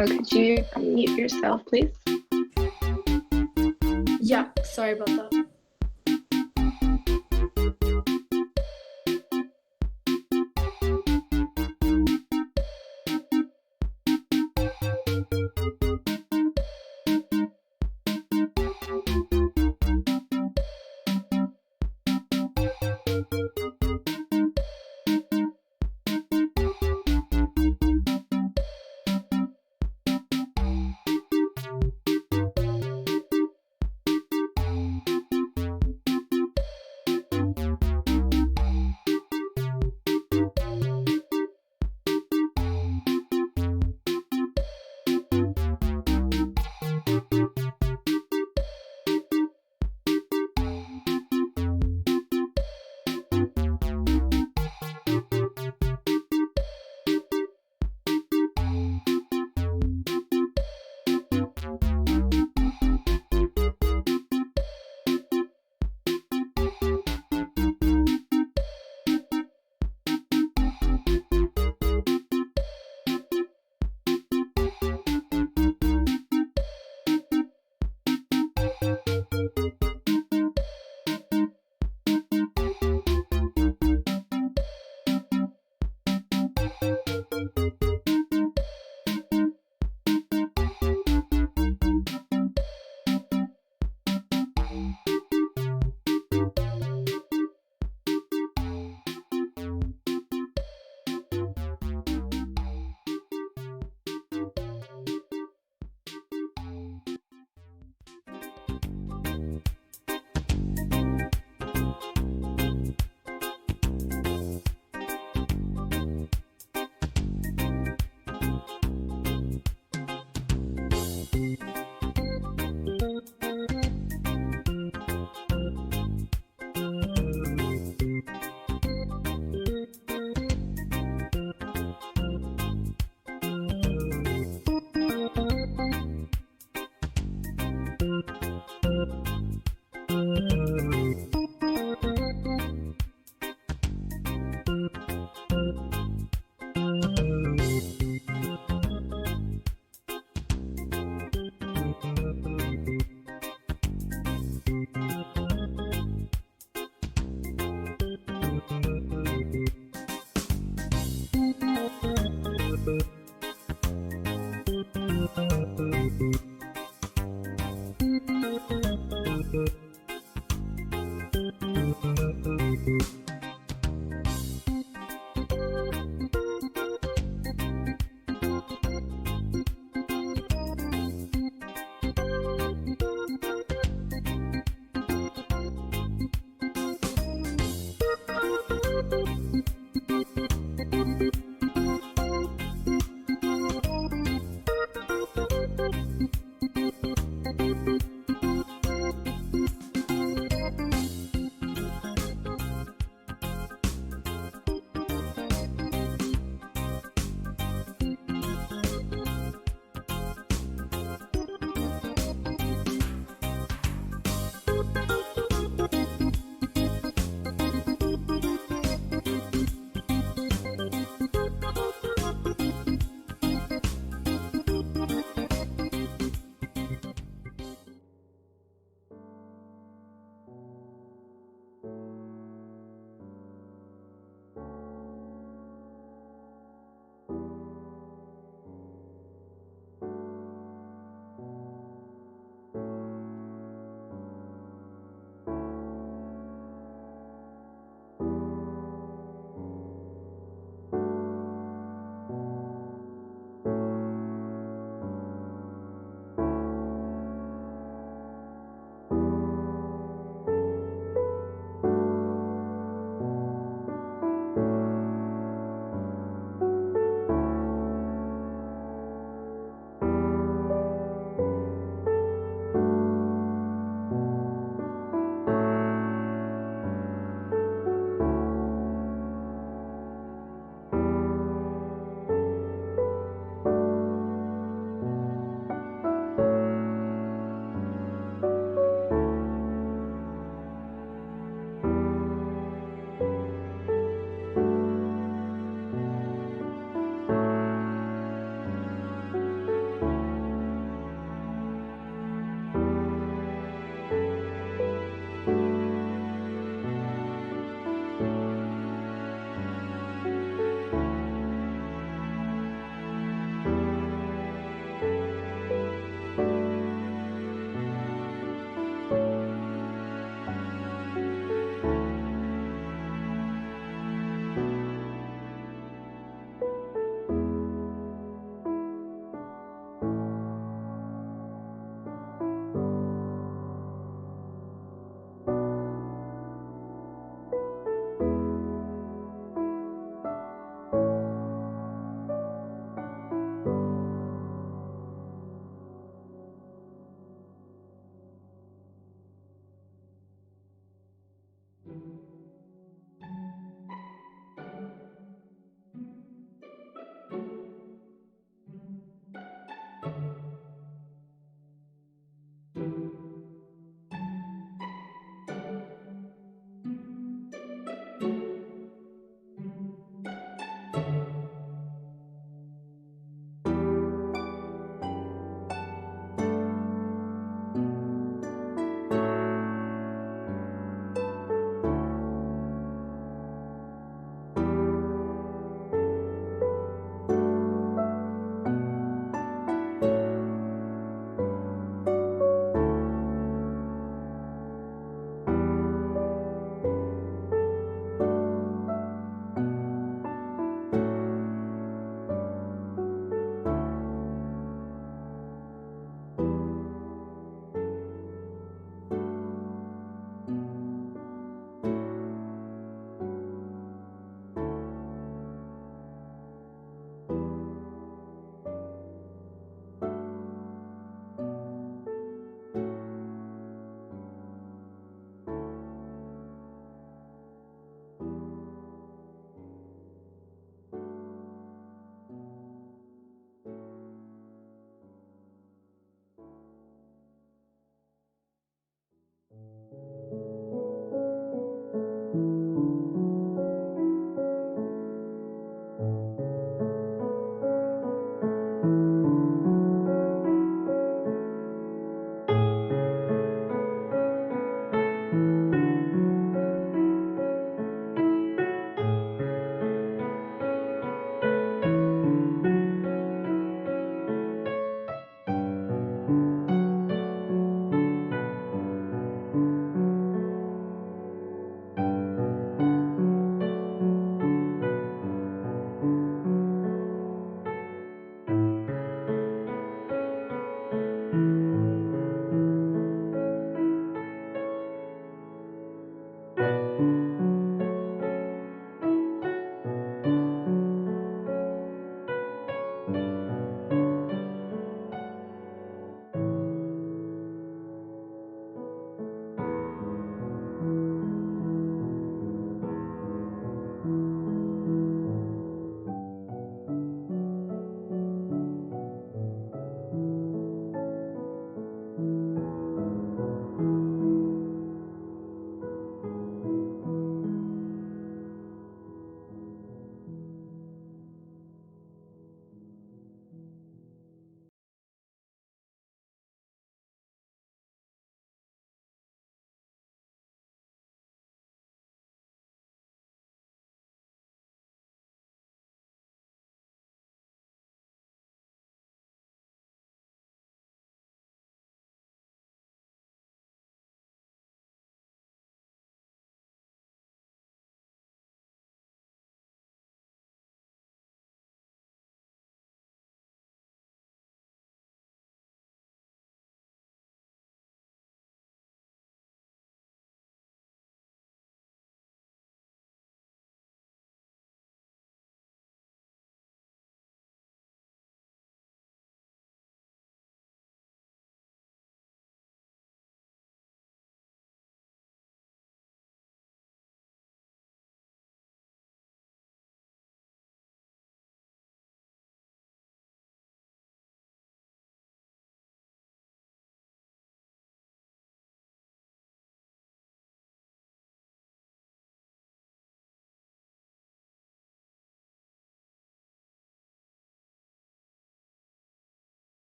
Could you unmute yourself, please? Yeah, sorry about that.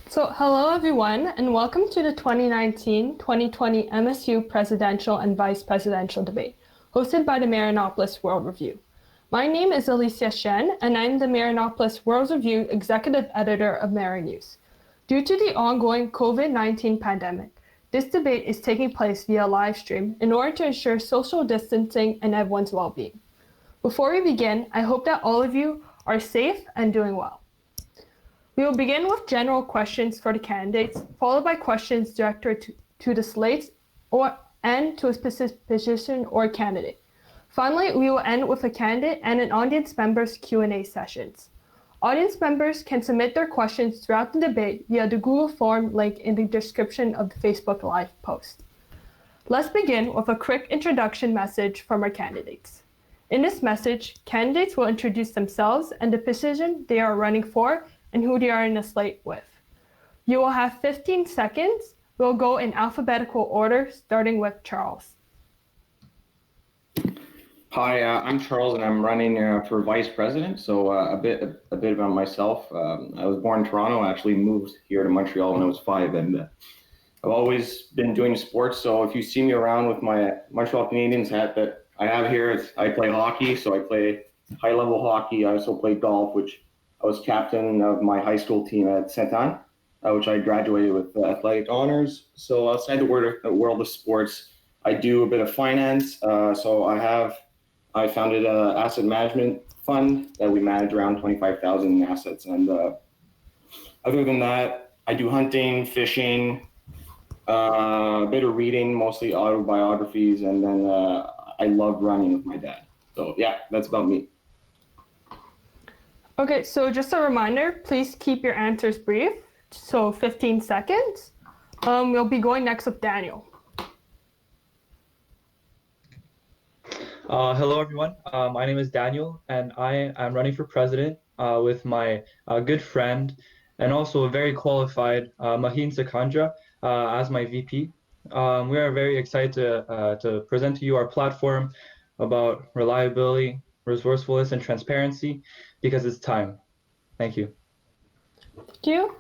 So, hello everyone, and welcome to the 2019-2020 MSU Presidential and Vice Presidential Debate, hosted by the Marianopolis World Review. My name is Alicia Shen, and I'm the Marianopolis World Review Executive Editor of Mari News. Due to the ongoing COVID-19 pandemic, this debate is taking place via live stream in order to ensure social distancing and everyone's well-being. Before we begin, I hope that all of you are safe and doing well. We will begin with general questions for the candidates, followed by questions directed to the slates and to a specific position or candidate. Finally, we will end with a candidate and an audience member's Q&A sessions. Audience members can submit their questions throughout the debate via the Google form link in the description of the Facebook Live post. Let's begin with a quick introduction message from our candidates. In this message, candidates will introduce themselves and the position they are running for and who they are in a slate with. You will have 15 seconds. We'll go in alphabetical order, starting with Charles. Hi, I'm Charles, and I'm running for vice president. So a bit about myself. I was born in Toronto. I actually moved here to Montreal when I was 5, and I've always been doing sports. So if you see me around with my Montreal Canadiens hat that I have here, I play hockey. So I play high-level hockey. I also play golf, which I was captain of my high school team at Saint Anne, which I graduated with athletic honors. So outside the world of sports, I do a bit of finance. So I founded an asset management fund that we manage around 25,000 in assets. And other than that, I do hunting, fishing, a bit of reading, mostly autobiographies, and then I love running with my dad. So yeah, that's about me. Okay, so just a reminder, please keep your answers brief, so 15 seconds. We'll be going next with Daniel. Hello, everyone. My name is Daniel, and I am running for president with my good friend and also a very qualified Maheen Sakandra as my VP. We are very excited to present to you our platform about reliability, resourcefulness, and transparency because it's time. Thank you. Thank you.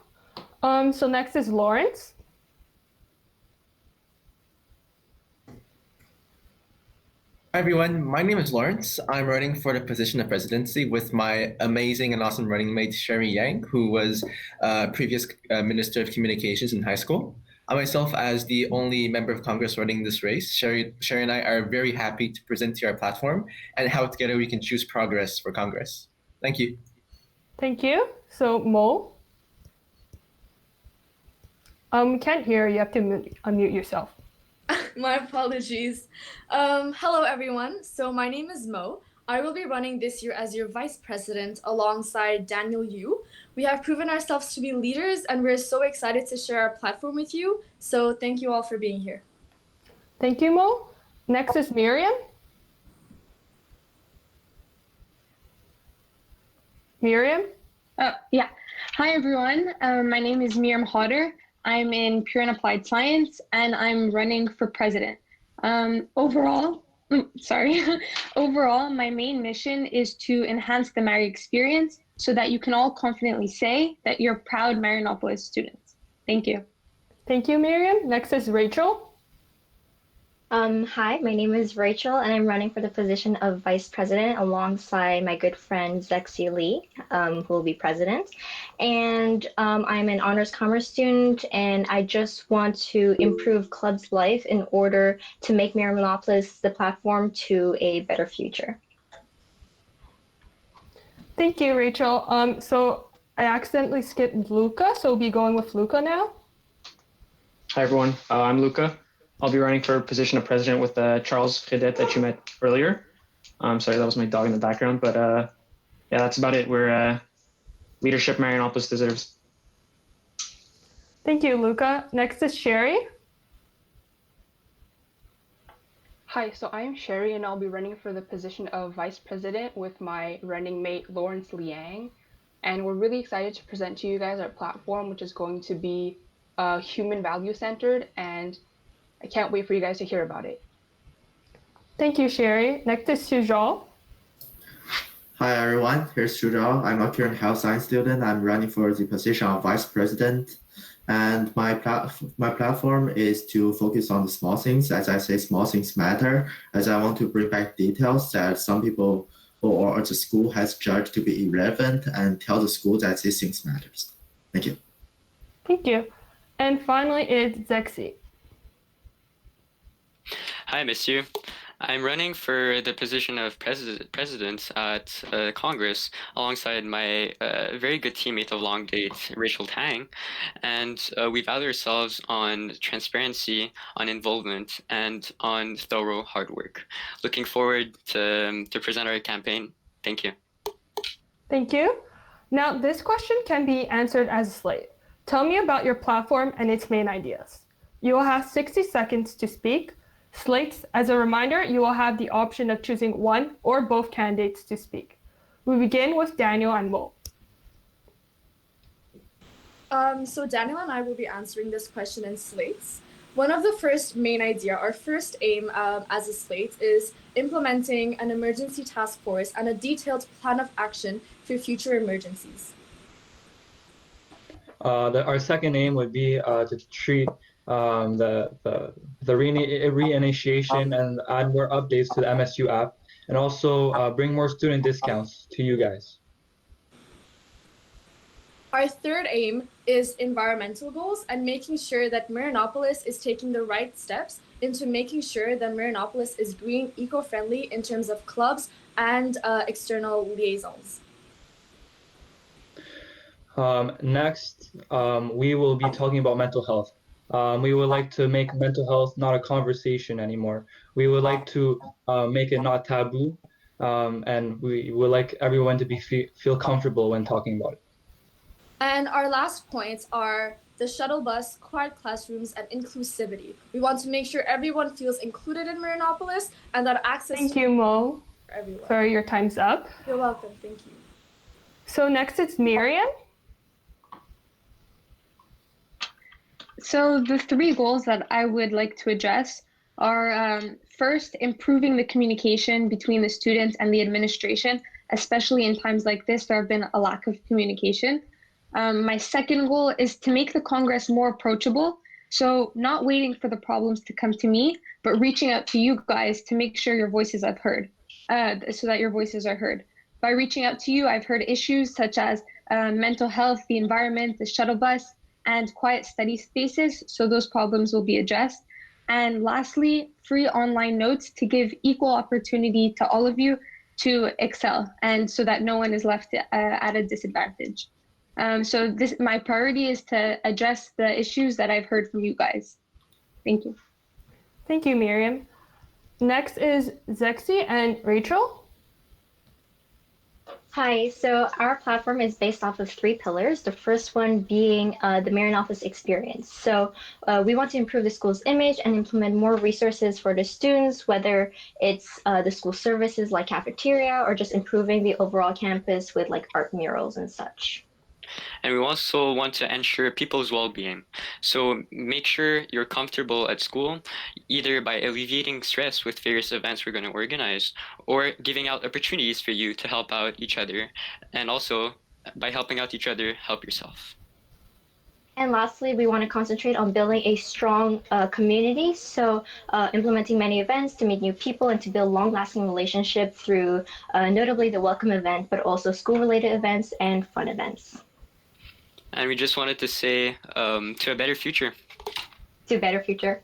So next is Lawrence. Hi everyone, my name is Lawrence. I'm running for the position of presidency with my amazing and awesome running mate, Sherry Yang, who was previous Minister of Communications in high school. I myself, as the only member of Congress running this race, Sherry and I are very happy to present to you our platform and how together we can choose progress for Congress. Thank you. Thank you. So, Mo? Can't hear. You have to unmute yourself. My apologies. Hello, everyone. So my name is Mo. I will be running this year as your vice president alongside Daniel Yu. We have proven ourselves to be leaders, and we're so excited to share our platform with you. So thank you all for being here. Thank you, Mo. Next is Miriam. Miriam? Yeah. Hi, everyone. My name is Miriam Hodder. I'm in Pure and Applied Science, and I'm running for president. Overall, my main mission is to enhance the Mary experience so that you can all confidently say that you're proud Marianopolis students. Thank you. Thank you, Miriam. Next is Rachel. Hi, my name is Rachel, and I'm running for the position of vice president alongside my good friend Zexi Lee, who will be president. And I'm an honors commerce student, and I just want to improve club's life in order to make Marianopolis the platform to a better future. Thank you, Rachel. So I accidentally skipped Luca, so we'll be going with Luca now. Hi, everyone. I'm Luca. I'll be running for position of president with Charles Credet that you met earlier. Sorry, that was my dog in the background, but yeah, that's about it. We're leadership Marianopolis deserves. Thank you, Luca. Next is Sherry. Hi, so I'm Sherry, and I'll be running for the position of vice president with my running mate Lawrence Liang. And we're really excited to present to you guys our platform, which is going to be human value centered, and I can't wait for you guys to hear about it. Thank you, Sherry. Next is Sujal. Hi everyone, here's Sujal. I'm a current health science student. I'm running for the position of vice president. And my platform is to focus on the small things. As I say, small things matter, as I want to bring back details that some people or the school has judged to be irrelevant and tell the school that these things matters. Thank you. Thank you. And finally, it's Zexi. Hi, MSU. I'm running for the position of president at Congress alongside my very good teammate of long date, Rachel Tang. And we value ourselves on transparency, on involvement, and on thorough hard work. Looking forward to present our campaign. Thank you. Thank you. Now, this question can be answered as a slate. Tell me about your platform and its main ideas. You will have 60 seconds to speak. Slates, as a reminder, you will have the option of choosing one or both candidates to speak. We begin with Daniel and Mo. So Daniel and I will be answering this question in slates. One of the first main idea, our first aim as a slate is implementing an emergency task force and a detailed plan of action for future emergencies. Our second aim would be to treat the reinitiation and add more updates to the MSU app, and also bring more student discounts to you guys. Our third aim is environmental goals and making sure that Marianopolis is taking the right steps into making sure that Marianopolis is green, eco-friendly in terms of clubs and external liaisons. Next, we will be talking about mental health. We would like to make mental health not a conversation anymore. We would like to make it not taboo, and we would like everyone to feel comfortable when talking about it. And our last points are the shuttle bus, quiet classrooms, and inclusivity. We want to make sure everyone feels included in Marianopolis and that access Thank you, Mo. for everyone. Sorry, your time's up. You're welcome. Thank you. So next it's Miriam. So the three goals that I would like to address are first, improving the communication between the students and the administration, especially in times like this, there have been a lack of communication. My second goal is to make the Congress more approachable. So not waiting for the problems to come to me, but reaching out to you guys to make sure your voices are heard, so that your voices are heard. By reaching out to you, I've heard issues such as mental health, the environment, the shuttle bus, and quiet study spaces, so those problems will be addressed. And lastly, free online notes to give equal opportunity to all of you to excel, and so that no one is left at a disadvantage. So my priority is to address the issues that I've heard from you guys. Thank you. Thank you, Miriam. Next is Zexi and Rachel. Hi, so our platform is based off of 3 pillars. The first one being the Marion Office experience. So we want to improve the school's image and implement more resources for the students, whether it's the school services like cafeteria or just improving the overall campus with like art murals and such. And we also want to ensure people's well-being. So make sure you're comfortable at school, either by alleviating stress with various events we're going to organize, or giving out opportunities for you to help out each other. And also, by helping out each other, help yourself. And lastly, we want to concentrate on building a strong community. So implementing many events to meet new people and to build long-lasting relationships through notably the welcome event, but also school-related events and fun events. And we just wanted to say to a better future. To a better future.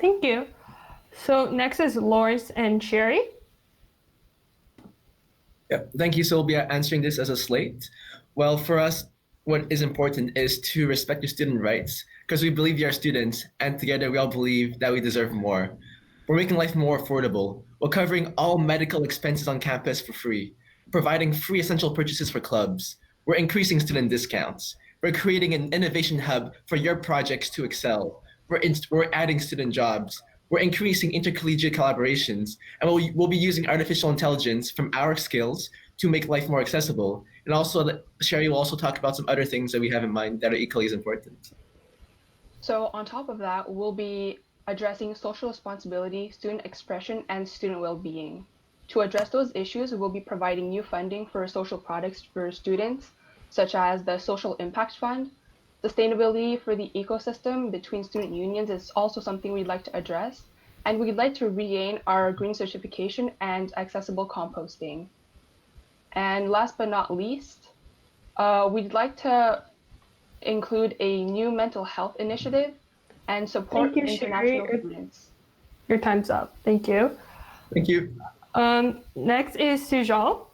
Thank you. So next is Lawrence and Sherry. Yeah, thank you. So we'll be answering this as a slate. Well, for us, what is important is to respect your student rights, because we believe you are students, and together we all believe that we deserve more. We're making life more affordable. We're covering all medical expenses on campus for free, providing free essential purchases for clubs. We're increasing student discounts. We're creating an innovation hub for your projects to excel. We're adding student jobs. We're increasing intercollegiate collaborations, and we'll be using artificial intelligence from our skills to make life more accessible. And also, Sherry will also talk about some other things that we have in mind that are equally as important. So on top of that, we'll be addressing social responsibility, student expression, and student well-being. To address those issues, we'll be providing new funding for social products for students, such as the Social Impact Fund. Sustainability for the ecosystem between student unions is also something we'd like to address. And we'd like to regain our green certification and accessible composting. And last but not least, we'd like to include a new mental health initiative and support Thank you, international Sherry. students. Your time's up. Thank you. Thank you. Next is Sujal.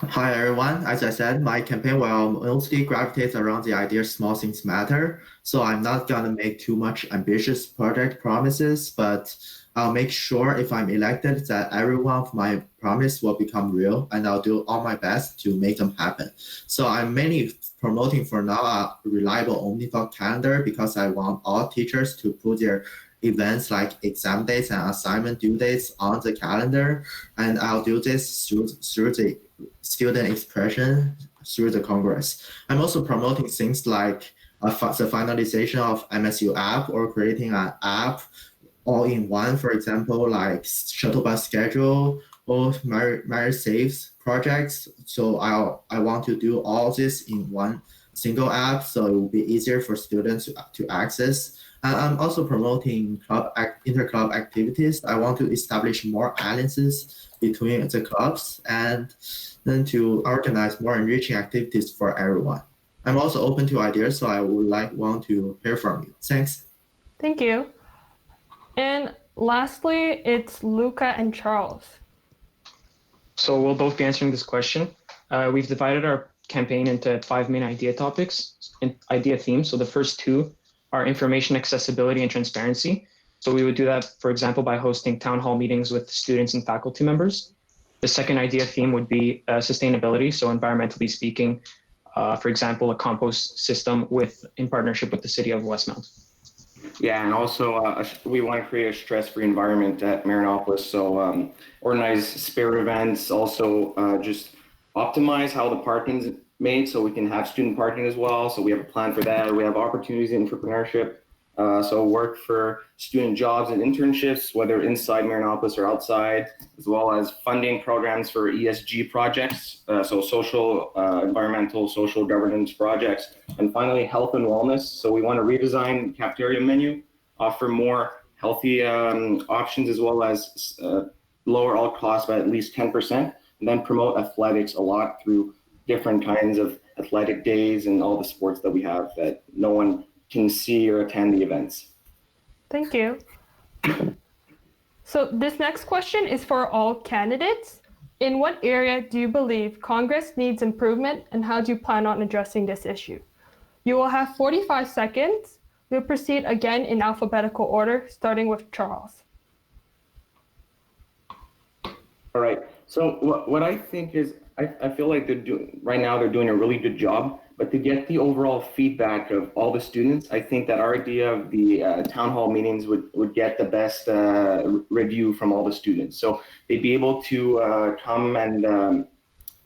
Hi everyone. As I said, my campaign will mostly gravitate around the idea small things matter. So I'm not gonna make too much ambitious project promises, but I'll make sure if I'm elected that every one of my promise will become real, and I'll do all my best to make them happen. So I'm mainly promoting for now a reliable Omnithought calendar, because I want all teachers to put their events like exam dates and assignment due dates on the calendar, and I'll do this through the student expression through the Congress. I'm also promoting things like the finalization of MSU app, or creating an app all in one, for example, like shuttle bus schedule or Merit Saves projects. So I want to do all this in one single app, so it will be easier for students to access. And I'm also promoting inter-club activities. I want to establish more alliances between the clubs, and then to organize more enriching activities for everyone. I'm also open to ideas, so I would want to hear from you. Thanks. Thank you. And lastly, it's Luca and Charles. So we'll both be answering this question. We've divided our campaign into 5 main idea topics and idea themes. So the first 2 are information accessibility and transparency. So we would do that, for example, by hosting town hall meetings with students and faculty members. The second idea theme would be sustainability. So environmentally speaking, for example, a compost system in partnership with the city of Westmount. Yeah, and also we want to create a stress-free environment at Marinopolis. So organize spirit events, also just optimize how the parking's made so we can have student parking as well. So we have a plan for that. We have opportunities in entrepreneurship. So work for student jobs and internships, whether inside Marinopolis or outside, as well as funding programs for ESG projects, so social, environmental, social governance projects, and finally health and wellness. So we want to redesign the cafeteria menu, offer more healthy options, as well as lower all costs by at least 10%, and then promote athletics a lot through different kinds of athletic days and all the sports that we have that no one can see or attend the events. Thank you. So this next question is for all candidates. In what area do you believe Congress needs improvement, and how do you plan on addressing this issue? You will have 45 seconds. We'll proceed again in alphabetical order, starting with Charles. All right. So what I think is, I feel like right now they're doing a really good job, but to get the overall feedback of all the students, I think that our idea of the town hall meetings would get the best review from all the students. So they'd be able to come and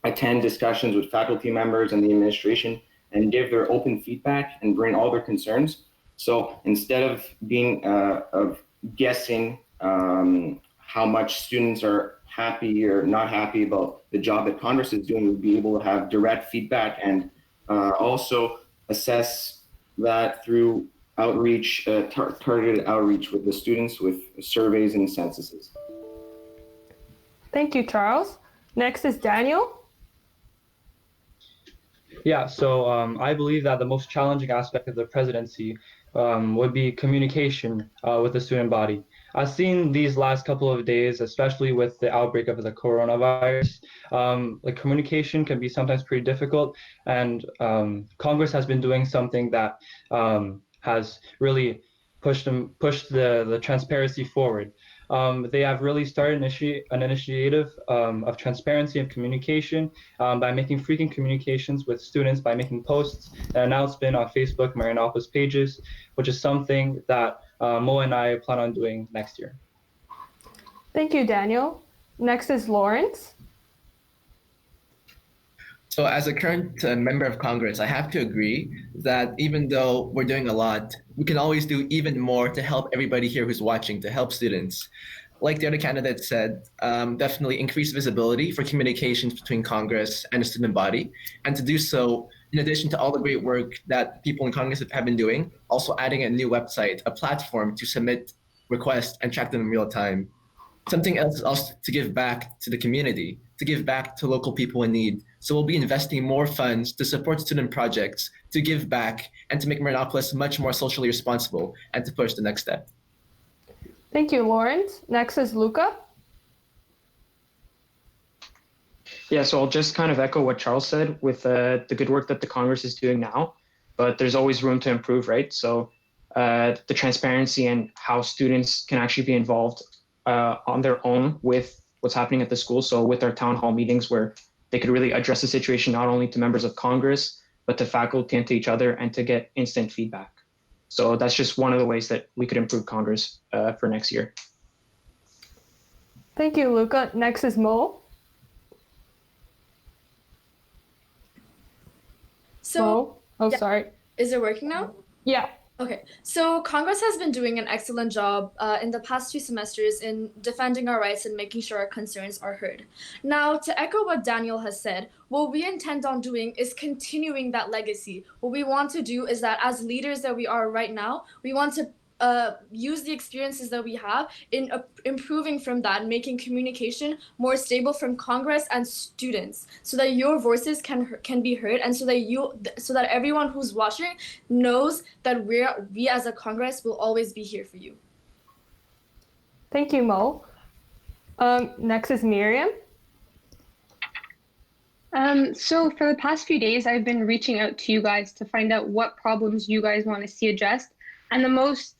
attend discussions with faculty members and the administration and give their open feedback and bring all their concerns. So instead of being of guessing how much students are happy or not happy about the job that Congress is doing, we'll be able to have direct feedback and also assess that through outreach, targeted outreach with the students with surveys and censuses. Thank you, Charles. Next is Daniel. Yeah, so I believe that the most challenging aspect of the presidency would be communication with the student body. I've seen these last couple of days, especially with the outbreak of the coronavirus, like communication can be sometimes pretty difficult, and Congress has been doing something that has really pushed the transparency forward. They have really started an initiative of transparency and communication by making frequent communications with students, by making posts and announcement on Facebook, Marianopolis pages, which is something that Mo and I plan on doing next year. Thank you, Daniel. Next is Lawrence. So as a current member of Congress, I have to agree that even though we're doing a lot, we can always do even more to help everybody here who's watching, to help students. Like the other candidate said, definitely increase visibility for communications between Congress and the student body. And to do so, in addition to all the great work that people in Congress have been doing, also adding a new website, a platform to submit requests and track them in real time. Something else is also to give back to the community, to give back to local people in need. So we'll be investing more funds to support student projects, to give back, and to make Marianopolis much more socially responsible and to push the next step. Thank you, Lawrence. Next is Luca. Yeah, so I'll just kind of echo what Charles said with the good work that the Congress is doing now, but there's always room to improve, right? So the transparency and how students can actually be involved on their own with what's happening at the school. So with our town hall meetings where they could really address the situation not only to members of Congress, but to faculty and to each other, and to get instant feedback. So that's just one of the ways that we could improve Congress for next year. Thank you, Luca. Next is Mo. So, Mo? Oh, yeah. sorry. Is it working now? Yeah. Okay, so Congress has been doing an excellent job in the past 2 semesters in defending our rights and making sure our concerns are heard. Now, to echo what Daniel has said, what we intend on doing is continuing that legacy. What we want to do is that as leaders that we are right now, we want to use the experiences that we have in improving from that, making communication more stable from Congress and students, so that your voices can be heard, and so that everyone who's watching knows that we as a Congress will always be here for you. Thank you, Mo. Next is Miriam. So for the past few days, I've been reaching out to you guys to find out what problems you guys want to see addressed. And the most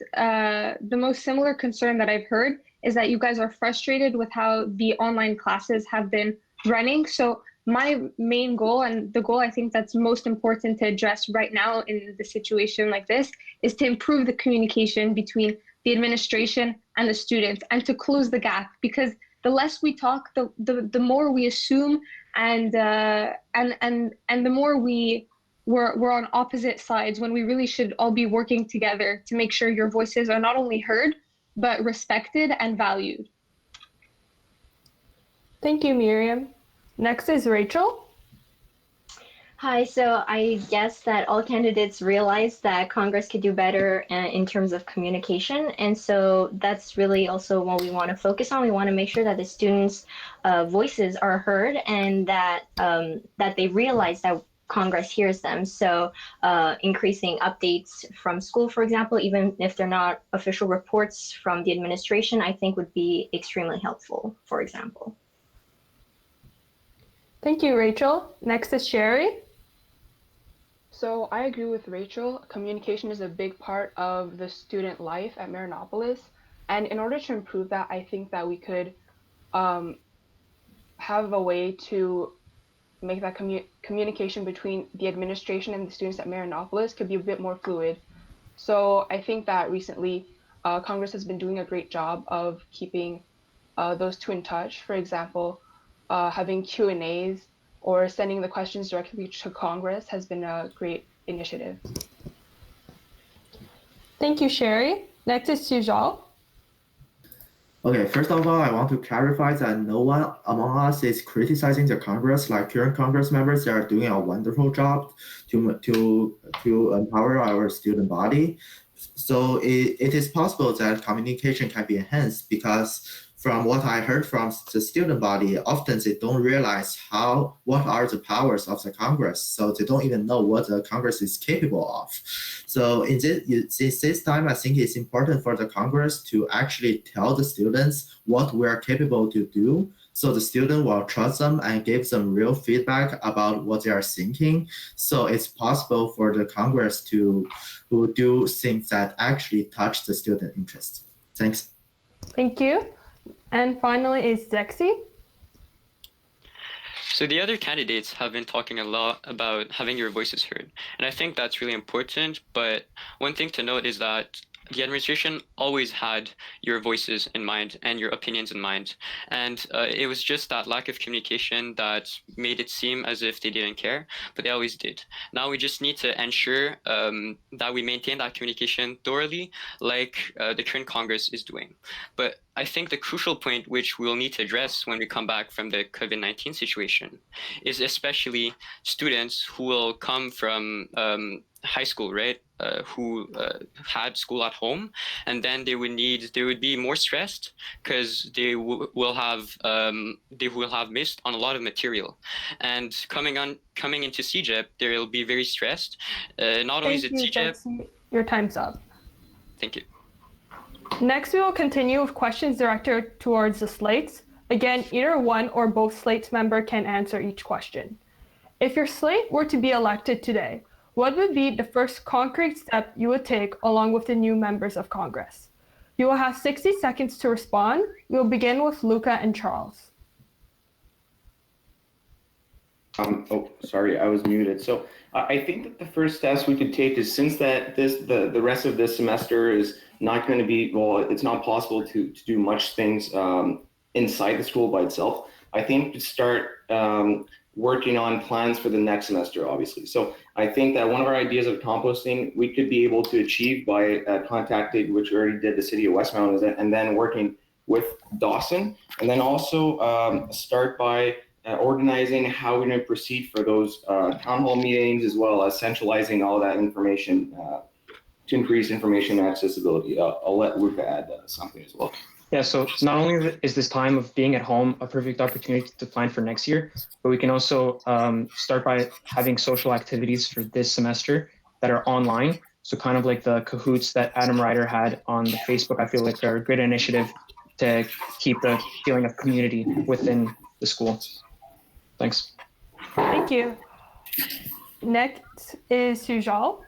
similar concern that I've heard is that you guys are frustrated with how the online classes have been running. So my main goal, and the goal I think that's most important to address right now in the situation like this, is to improve the communication between the administration and the students, and to close the gap. Because the less we talk, the more we assume, and the more we're on opposite sides, when we really should all be working together to make sure your voices are not only heard, but respected and valued. Thank you, Miriam. Next is Rachel. Hi, so I guess that all candidates realize that Congress could do better in terms of communication. And so that's really also what we want to focus on. We want to make sure that the students' voices are heard, and that that they realize that Congress hears them. So increasing updates from school, for example, even if they're not official reports from the administration, I think would be extremely helpful, for example. Thank you, Rachel. Next is Sherry. So I agree with Rachel. Communication is a big part of the student life at Marinopolis. And in order to improve that, I think that we could have a way to make that communication between the administration and the students at Marinopolis could be a bit more fluid. So I think that recently Congress has been doing a great job of keeping those two in touch. For example, having Q&As or sending the questions directly to Congress has been a great initiative. Thank you, Sherry. Next is Sujal. Okay, first of all, I want to clarify that no one among us is criticizing the Congress. Like current Congress members, they are doing a wonderful job to empower our student body. So it is possible that communication can be enhanced because from what I heard from the student body, often they don't realize what are the powers of the Congress. So they don't even know what the Congress is capable of. So in this time, I think it's important for the Congress to actually tell the students what we are capable to do. So the student will trust them and give them real feedback about what they are thinking. So it's possible for the Congress to do things that actually touch the student interest. Thanks. Thank you. And finally is Zexi. So the other candidates have been talking a lot about having your voices heard. And I think that's really important. But one thing to note is that the administration always had your voices in mind and your opinions in mind. And it was just that lack of communication that made it seem as if they didn't care, but they always did. Now we just need to ensure that we maintain that communication thoroughly, like the current Congress is doing. But I think the crucial point which we'll need to address when we come back from the COVID-19 situation is especially students who will come from high school, right? Who had school at home, and then they would be more stressed because they will have missed on a lot of material, and coming into CJEP, they'll be very stressed. Not only is it CJEP. Your time's up. Thank you. Next, we will continue with questions directed towards the slates. Again, either one or both slates member can answer each question. If your slate were to be elected today, what would be the first concrete step you would take along with the new members of Congress? You will have 60 seconds to respond. We will begin with Luca and Charles. Oh, sorry, I was muted. So I think that the first steps we could take is, since the rest of this semester is not going to be, well, it's not possible to do much things inside the school by itself. I think to start working on plans for the next semester, obviously. So I think that one of our ideas of composting we could be able to achieve by contacting, which we already did, the city of Westmount, and then working with Dawson, and then also start by organizing how we're going to proceed for those town hall meetings, as well as centralizing all that information to increase information accessibility. I'll let Luca add something as well. Yeah, so not only is this time of being at home a perfect opportunity to plan for next year, but we can also start by having social activities for this semester that are online. So kind of like the Cahoots that Adam Ryder had on the Facebook, I feel like they're a great initiative to keep the feeling of community within the school. Thanks. Thank you. Next is Sujal.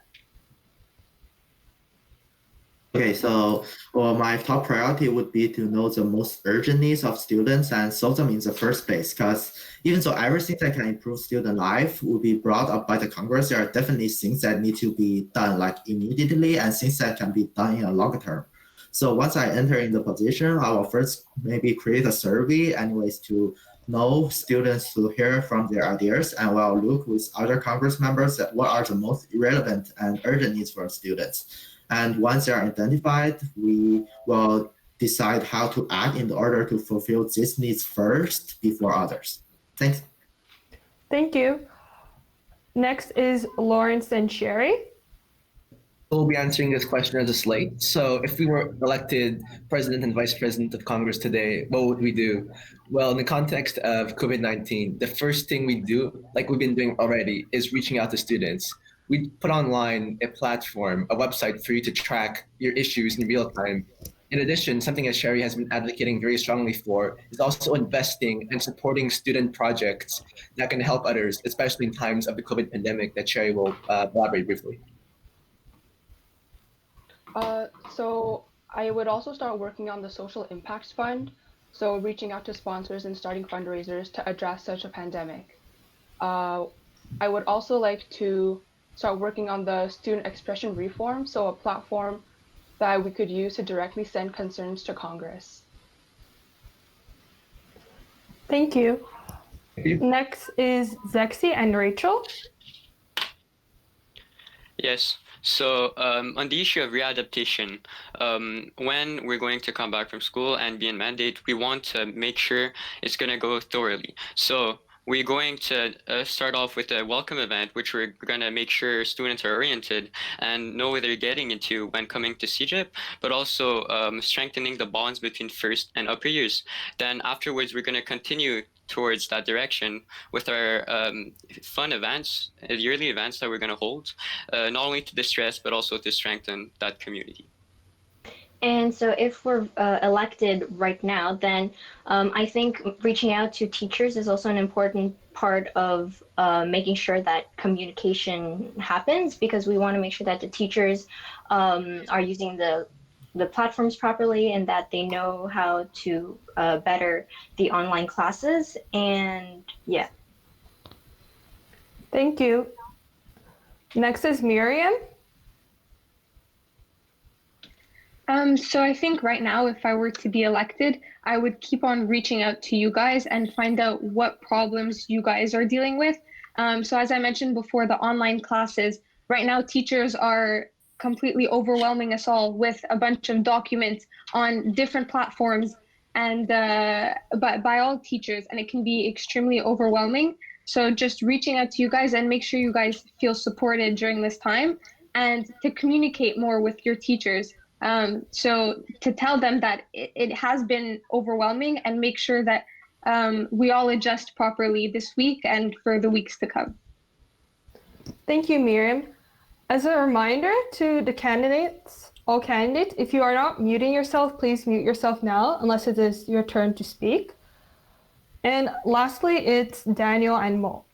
Okay, so my top priority would be to know the most urgent needs of students and solve them in the first place. Because even though everything that can improve student life will be brought up by the Congress, there are definitely things that need to be done like immediately and things that can be done in a longer term. So once I enter in the position, I will first maybe create a survey anyways to know students to hear from their ideas, and will look with other Congress members at what are the most relevant and urgent needs for students. And once they are identified, we will decide how to act in order to fulfill these needs first before others. Thanks. Thank you. Next is Lawrence and Sherry. We'll be answering this question as a slate. So if we were elected president and vice president of Congress today, what would we do? Well, in the context of COVID-19, the first thing we do, like we've been doing already, is reaching out to students. We put online a platform, a website for you to track your issues in real time. In addition, something that Sherry has been advocating very strongly for is also investing and supporting student projects that can help others, especially in times of the COVID pandemic that Sherry will elaborate briefly. So I would also start working on the Social Impacts Fund, so reaching out to sponsors and starting fundraisers to address such a pandemic. I would also like to start working on the Student Expression Reform, so a platform that we could use to directly send concerns to Congress. Thank you. Next is Zexi and Rachel. Yes. So on the issue of readaptation, when we're going to come back from school and be in mandate, we want to make sure it's going to go thoroughly. So we're going to start off with a welcome event, which we're going to make sure students are oriented and know what they're getting into when coming to CEGEP, but also strengthening the bonds between first and upper years. Then afterwards, we're going to continue towards that direction with our fun events, yearly events that we're going to hold, not only to distress, but also to strengthen that community. And so if we're elected right now, then I think reaching out to teachers is also an important part of making sure that communication happens, because we want to make sure that the teachers are using the platforms properly and that they know how to better the online classes. And yeah. Thank you. Next is Miriam. So I think right now, if I were to be elected, I would keep on reaching out to you guys and find out what problems you guys are dealing with. So as I mentioned before, the online classes, right now teachers are completely overwhelming us all with a bunch of documents on different platforms and by all teachers, and it can be extremely overwhelming. So just reaching out to you guys and make sure you guys feel supported during this time, and to communicate more with your teachers. So to tell them that it has been overwhelming, and make sure that we all adjust properly this week and for the weeks to come. Thank you, Miriam. As a reminder to the candidates, all candidates, if you are not muting yourself, please mute yourself now, unless it is your turn to speak. And lastly, it's Daniel and Mo.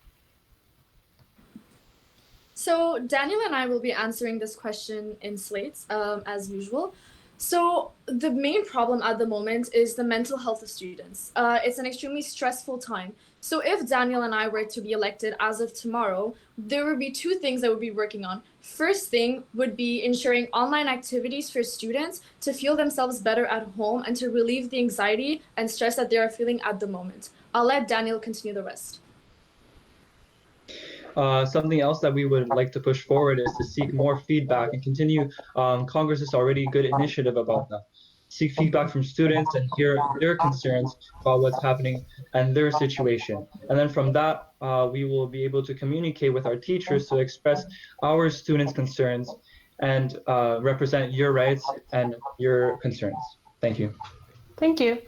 So Daniel and I will be answering this question in slates, as usual. So the main problem at the moment is the mental health of students. It's an extremely stressful time. So if Daniel and I were to be elected as of tomorrow, there would be two things that we'd be working on. First thing would be ensuring online activities for students to feel themselves better at home and to relieve the anxiety and stress that they are feeling at the moment. I'll let Daniel continue the rest. Something else that we would like to push forward is to seek more feedback and continue Congress's already good initiative about that. Seek feedback from students and hear their concerns about what's happening and their situation. And then from that, we will be able to communicate with our teachers to express our students' concerns and represent your rights and your concerns. Thank you. Thank you.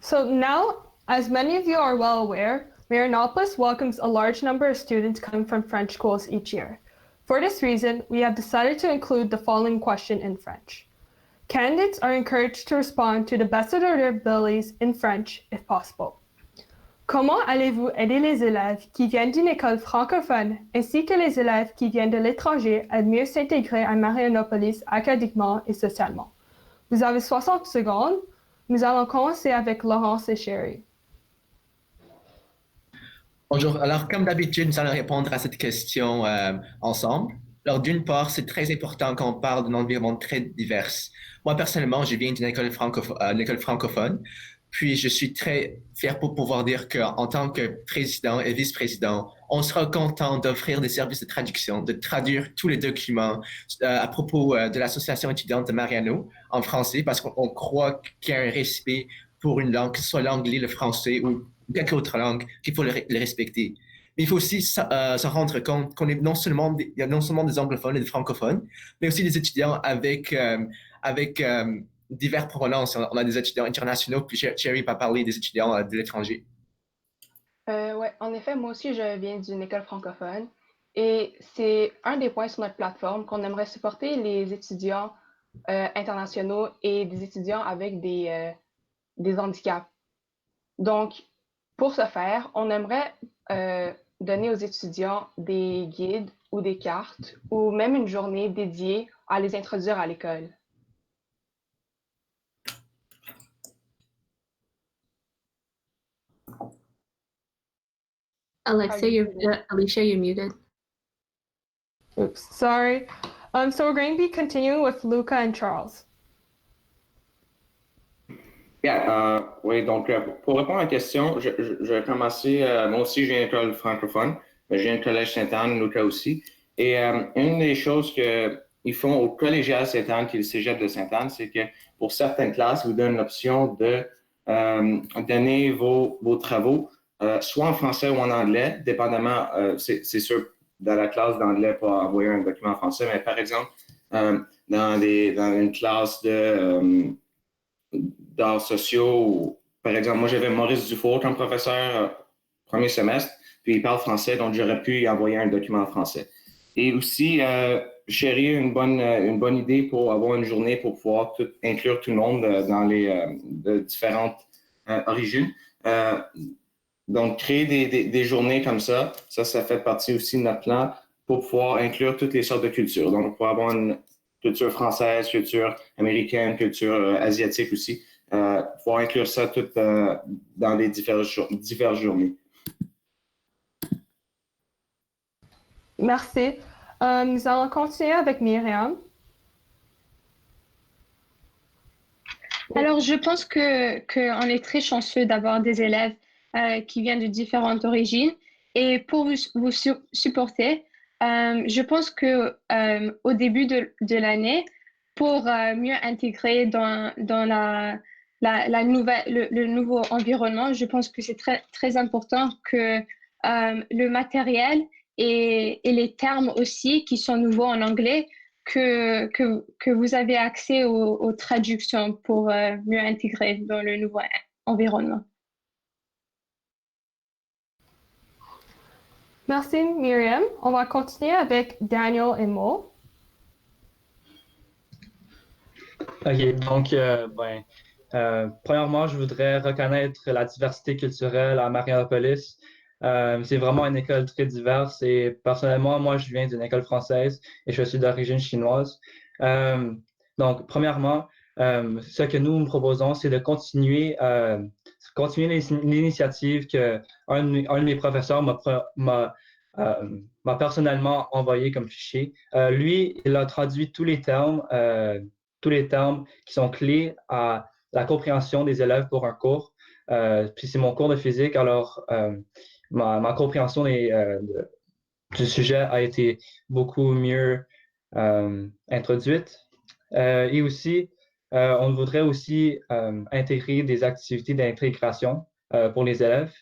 So now, as many of you are well aware, Marianopolis welcomes a large number of students coming from French schools each year. For this reason, we have decided to include the following question in French. Candidates are encouraged to respond to the best of their abilities in French, if possible. Comment allez-vous aider les élèves qui viennent d'une école francophone ainsi que les élèves qui viennent de l'étranger à mieux s'intégrer à Marianopolis académiquement et socialement? Vous avez 60 secondes. Nous allons commencer avec Laurence et Sherry. Bonjour. Alors, comme d'habitude, nous allons répondre à cette question ensemble. Alors, d'une part, c'est très important quand on parle d'un environnement très divers. Moi, personnellement, je viens d'une école francophone, puis je suis très fier pour pouvoir dire qu'en tant que président et vice-président, on sera content d'offrir des services de traduction, de traduire tous les documents à propos de l'association étudiante de Mariano en français, parce qu'on croit qu'il y a un respect pour une langue, que ce soit l'anglais, le français ou quelque autre langue, qu'il faut le respecter. Mais il faut aussi se rendre compte qu'on est il y a non seulement des anglophones et des francophones, mais aussi des étudiants avec divers provenances. On a des étudiants internationaux, puis Sherry va parler des étudiants de l'étranger. Ouais, en effet, moi aussi, je viens d'une école francophone et c'est un des points sur notre plateforme qu'on aimerait supporter les étudiants internationaux et des étudiants avec des handicaps. Donc, pour ce faire, on aimerait donner aux étudiants des guides ou des cartes ou même une journée dédiée à les introduire à l'école. Alicia, you're muted. Oops, sorry. So we're going to be continuing with Luca and Charles. Yeah, oui, donc pour répondre à la question, je vais commencer. Moi aussi, j'ai une école francophone. J'ai un collège Sainte-Anne, Luca aussi. Et une des choses qu'ils font au collégial Sainte-Anne, qui est le cégep de Sainte-Anne, c'est que pour certaines classes, ils vous donnent l'option de donner vos travaux, soit en français ou en anglais, dépendamment, c'est sûr, dans la classe d'anglais, pas envoyer un document en français, mais par exemple, dans une classe d'arts sociaux. Par exemple, moi, j'avais Maurice Dufour comme professeur premier semestre, puis il parle français, donc j'aurais pu y envoyer un document en français. Et aussi, Chérie, une bonne idée pour avoir une journée pour pouvoir inclure tout le monde dans de différentes origines. Donc, créer des journées comme ça fait partie aussi de notre plan pour pouvoir inclure toutes les sortes de cultures. Donc, pour avoir une culture française, culture américaine, culture asiatique aussi, pouvoir inclure ça tout dans les diverses journées. Merci. Nous allons continuer avec Myriam. Alors, je pense qu'on est très chanceux d'avoir des élèves qui viennent de différentes origines. Et pour vous supporter, je pense que au début de l'année, pour mieux intégrer dans la nouvelle, le nouveau environnement, je pense que c'est très, très important que le matériel et les termes aussi qui sont nouveaux en anglais, que vous avez accès aux traductions pour mieux intégrer dans le nouveau environnement. Merci Myriam. On va continuer avec Daniel et Mo. OK, donc, premièrement, je voudrais reconnaître la diversité culturelle à Marianopolis. C'est vraiment une école très diverse et personnellement, moi, je viens d'une école française et je suis d'origine chinoise. Donc, premièrement, ce que nous proposons, c'est de continuer l'initiative que un de mes professeurs m'a personnellement envoyé comme fichier. Lui, il a traduit tous les termes qui sont clés à la compréhension des élèves pour un cours. Puis c'est mon cours de physique, alors ma compréhension du sujet a été beaucoup mieux introduite. Et aussi, on voudrait aussi intégrer des activités d'intégration pour les élèves.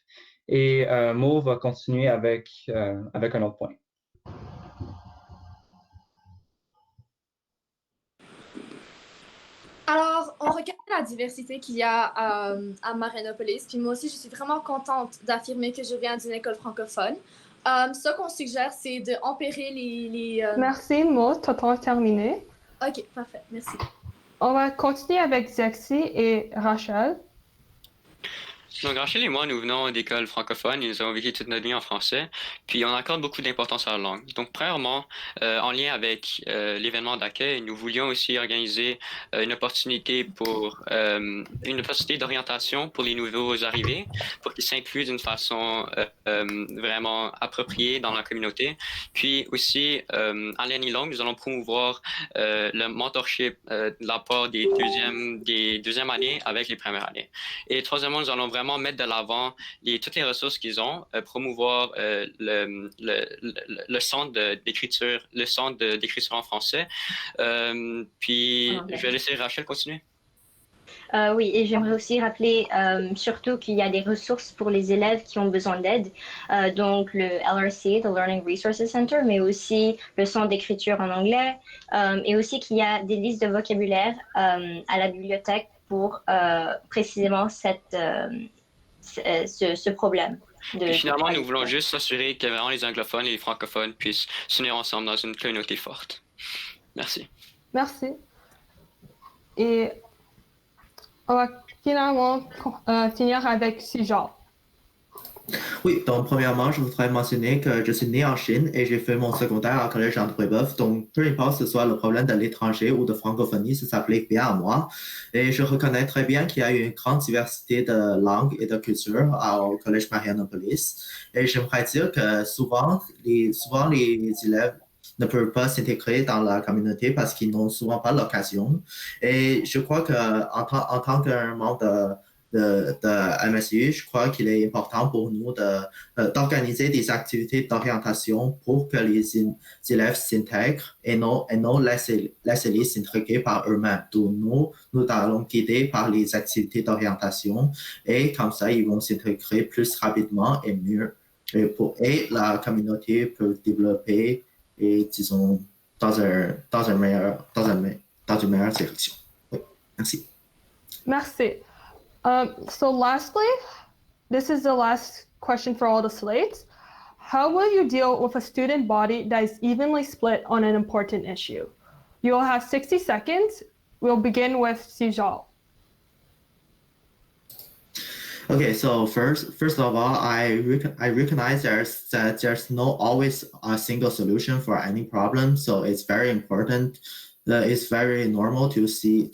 Et Mo va continuer avec un autre point. Alors, on regarde la diversité qu'il y a à Marianopolis. Puis moi aussi, je suis vraiment contente d'affirmer que je viens d'une école francophone. Ce qu'on suggère, c'est d'empérer les Merci Mo, ton temps est terminé. OK, parfait, merci. On va continuer avec Zexi et Rachel. Donc, Rachel et moi, nous venons d'écoles francophones et nous avons vécu toute notre vie en français, puis on accorde beaucoup d'importance à la langue. Donc, premièrement, en lien avec l'événement d'accueil, nous voulions aussi organiser une opportunité d'orientation pour les nouveaux arrivés, pour qu'ils s'incluent d'une façon vraiment appropriée dans la communauté. Puis aussi, en l'année longue, nous allons promouvoir le mentorship de la part des deuxièmes années avec les premières années. Et troisièmement, nous allons vraiment mettre de l'avant toutes les ressources qu'ils ont, promouvoir le centre d'écriture, en français. Puis, je vais laisser Rachel continuer. Oui, et j'aimerais aussi rappeler surtout qu'il y a des ressources pour les élèves qui ont besoin d'aide, donc le LRC, the Learning Resources Center, mais aussi le centre d'écriture en anglais, et aussi qu'il y a des listes de vocabulaire à la bibliothèque pour précisément ce problème. Puis finalement, nous voulons juste s'assurer que vraiment les anglophones et les francophones puissent s'unir ensemble dans une communauté forte. Merci. Merci. Et on va finalement finir avec Sujal. Oui, donc premièrement, je voudrais mentionner que je suis né en Chine et j'ai fait mon secondaire au collège André Boeuf. Donc, peu importe ce soit le problème de l'étranger ou de francophonie, ça s'applique bien à moi. Et je reconnais très bien qu'il y a une grande diversité de langues et de cultures au collège Marianopolis. Et j'aimerais dire que souvent les élèves ne peuvent pas s'intégrer dans la communauté parce qu'ils n'ont souvent pas l'occasion. Et je crois en tant qu'un membre de MSU, je crois qu'il est important pour nous d'organiser des activités d'orientation pour que les élèves s'intègrent et non laisser-les s'intégrer par eux-mêmes. Donc, nous allons guider par les activités d'orientation et comme ça, ils vont s'intégrer plus rapidement et mieux. Et la communauté peut développer, et disons, dans une meilleure direction. Oui, merci. Merci. So lastly, this is the last question for all the slates. How will you deal with a student body that is evenly split on an important issue? You will have 60 seconds. We'll begin with Sujal. Okay, so first of all, I recognize there's no always a single solution for any problem. So it's very important. It's very normal to see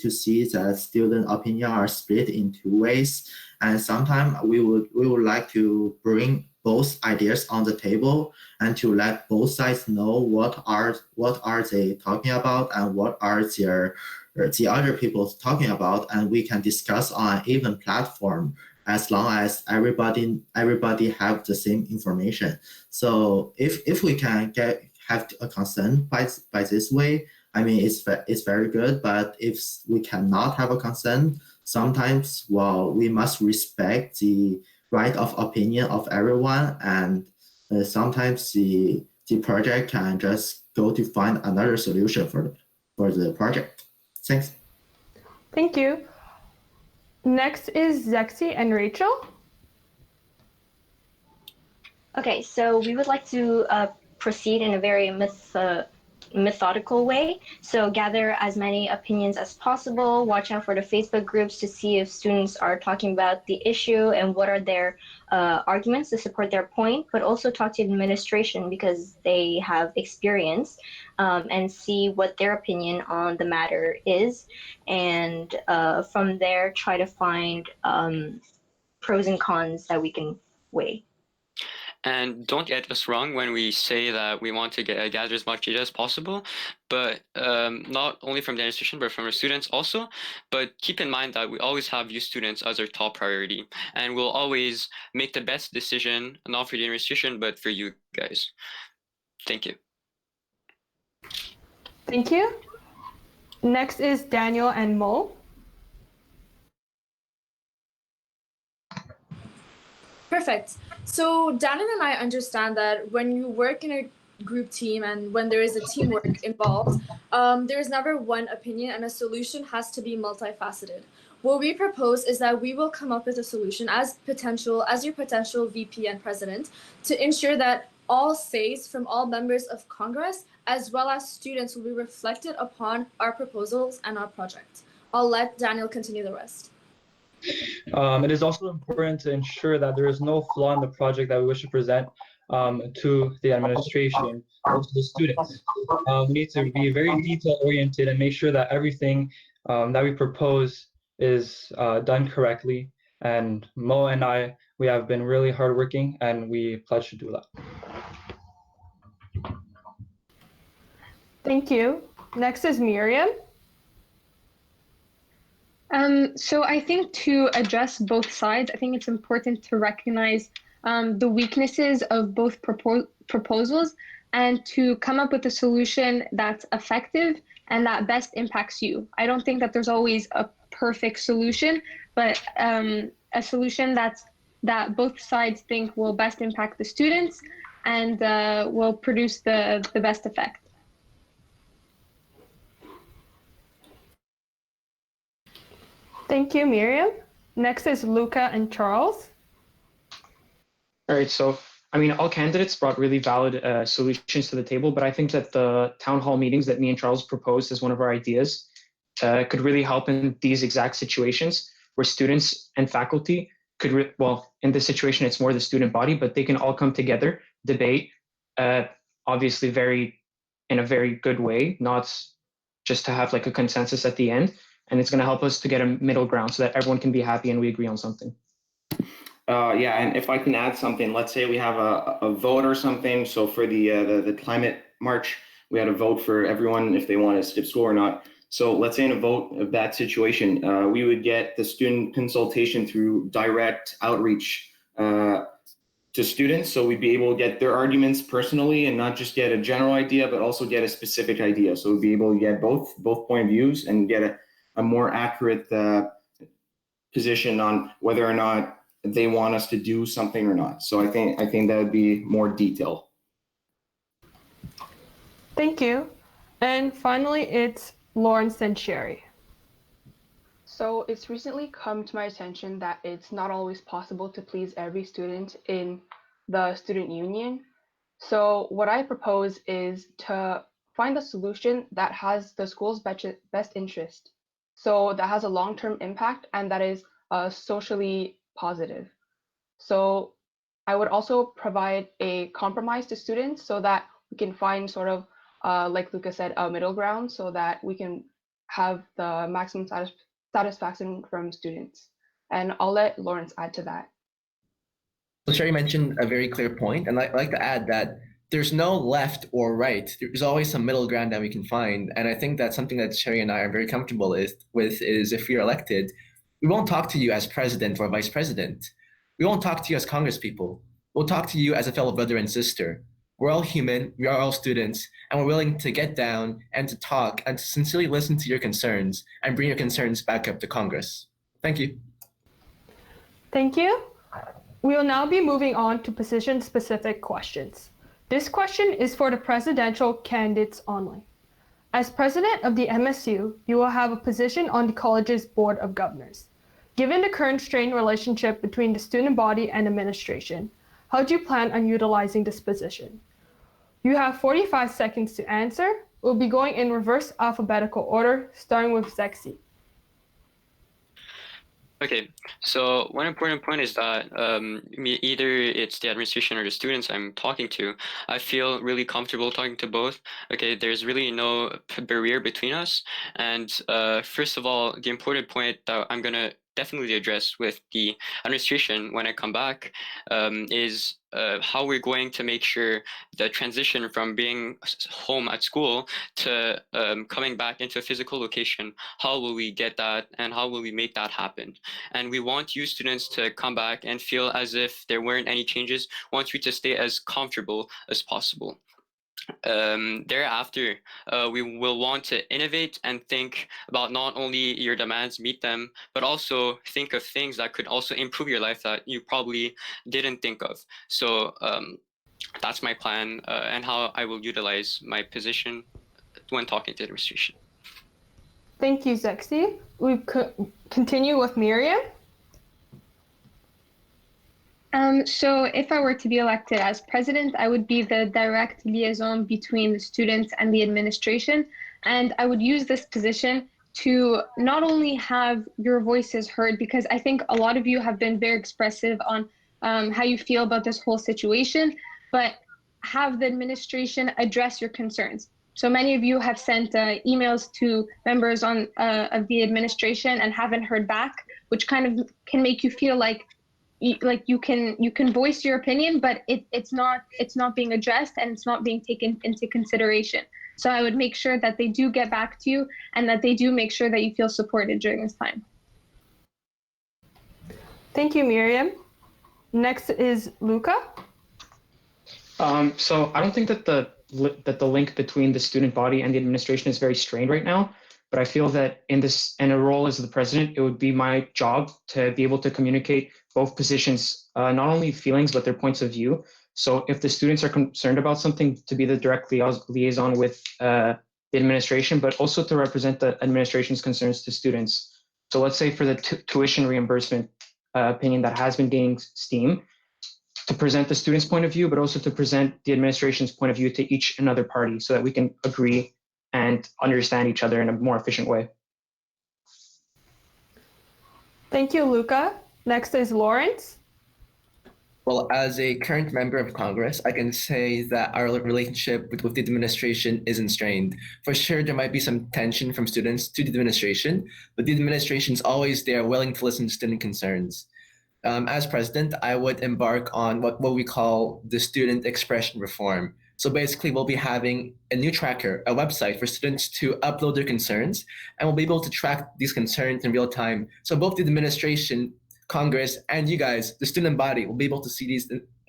that student opinion are split in two ways, and sometimes we would like to bring both ideas on the table and to let both sides know what are they talking about and what are the other people talking about, and we can discuss on an even platform as long as everybody have the same information. So if we can have a consent by this way, I mean, it's very good, but if we cannot have a consent, sometimes, well, we must respect the right of opinion of everyone, and sometimes the project can just go to find another solution for the project. Thanks. Thank you. Next is Zexi and Rachel. Okay, so we would like to proceed in a very methodical way. So gather as many opinions as possible, watch out for the Facebook groups to see if students are talking about the issue and what are their arguments to support their point, but also talk to administration because they have experience and see what their opinion on the matter is. And from there, try to find pros and cons that we can weigh. And don't get us wrong when we say that we want to gather as much data as possible, but not only from the administration, but from our students also. But keep in mind that we always have you students as our top priority, and we'll always make the best decision, not for the administration, but for you guys. Thank you. Thank you. Next is Daniel and Mo. Perfect. So Daniel and I understand that when you work in a group team and when there is a teamwork involved, there is never one opinion and a solution has to be multifaceted. What we propose is that we will come up with a solution as your potential VP and president to ensure that all says from all members of Congress as well as students will be reflected upon our proposals and our project. I'll let Daniel continue the rest. It is also important to ensure that there is no flaw in the project that we wish to present to the administration or to the students. We need to be very detail-oriented and make sure that everything that we propose is done correctly. And Mo and I, we have been really hardworking, and we pledge to do that. Thank you. Next is Miriam. So I think to address both sides, I think it's important to recognize the weaknesses of both proposals and to come up with a solution that's effective and that best impacts you. I don't think that there's always a perfect solution, but a solution that both sides think will best impact the students and will produce the best effect. Thank you, Miriam. Next is Luca and Charles. All right, so I mean, all candidates brought really valid solutions to the table, but I think that the town hall meetings that me and Charles proposed as one of our ideas could really help in these exact situations where students and faculty could, well, in this situation, it's more the student body, but they can all come together, debate, obviously in a very good way, not just to have like a consensus at the end. And it's going to help us to get a middle ground so that everyone can be happy and we agree on something. Yeah, and if I can add something, let's say we have a vote or something. So for the climate march, we had a vote for everyone if they want to skip school or not. So let's say in a vote of that situation, we would get the student consultation through direct outreach to students. So we'd be able to get their arguments personally and not just get a general idea, but also get a specific idea. So we'd be able to get both point of views and get a more accurate position on whether or not they want us to do something or not. So I think that would be more detail. Thank you. And finally, it's Lawrence and Sherry. So it's recently come to my attention that it's not always possible to please every student in the student union. So what I propose is to find a solution that has the school's best interest. So that has a long-term impact and that is socially positive. So I would also provide a compromise to students so that we can find sort of, like Luca said, a middle ground so that we can have the maximum satisfaction from students. And I'll let Lawrence add to that. So Sherry mentioned a very clear point, and I'd like to add that there's no left or right. There's always some middle ground that we can find. And I think that's something that Sherry and I are very comfortable with is if we are elected, we won't talk to you as president or vice president. We won't talk to you as congresspeople. We'll talk to you as a fellow brother and sister. We're all human, we are all students, and we're willing to get down and to talk and to sincerely listen to your concerns and bring your concerns back up to Congress. Thank you. Thank you. We will now be moving on to position-specific questions. This question is for the presidential candidates only. As president of the MSU, you will have a position on the college's board of governors. Given the current strained relationship between the student body and administration, how do you plan on utilizing this position? You have 45 seconds to answer. We'll be going in reverse alphabetical order, starting with Zexi. Okay, so one important point is that either it's the administration or the students I'm talking to, I feel really comfortable talking to both. Okay, there's really no barrier between us. And first of all, the important point that I'm gonna definitely address with the administration when I come back is how we're going to make sure the transition from being home at school to coming back into a physical location, how will we get that and how will we make that happen? And we want you students to come back and feel as if there weren't any changes. We want you to stay as comfortable as possible. Thereafter, we will want to innovate and think about not only your demands, meet them, but also think of things that could also improve your life that you probably didn't think of. So that's my plan and how I will utilize my position when talking to the administration. Thank you, Zexi. We continue with Miriam. So if I were to be elected as president, I would be the direct liaison between the students and the administration. And I would use this position to not only have your voices heard, because I think a lot of you have been very expressive on how you feel about this whole situation, but have the administration address your concerns. So many of you have sent emails to members of the administration and haven't heard back, which kind of can make you feel like you can voice your opinion, but it's not being addressed and it's not being taken into consideration. So I would make sure that they do get back to you and that they do make sure that you feel supported during this time. Thank you, Miriam. Next is Luca. So I don't think that the link between the student body and the administration is very strained right now, But I feel that in a role as the president, it would be my job to be able to communicate both positions, not only feelings, but their points of view. So if the students are concerned about something, to be the direct liaison with the administration, but also to represent the administration's concerns to students. So let's say for the tuition reimbursement opinion that has been gaining steam, to present the student's point of view, but also to present the administration's point of view to each and other party so that we can agree and understand each other in a more efficient way. Thank you, Luca. Next is Lawrence. Well, as a current member of Congress, I can say that our relationship with the administration isn't strained. For sure, there might be some tension from students to the administration, but the administration is always there, willing to listen to student concerns. As president, I would embark on what we call the student expression reform. So basically, we'll be having a new tracker, a website for students to upload their concerns, and we'll be able to track these concerns in real time. So both the administration, Congress, and you guys, the student body, will be able to see these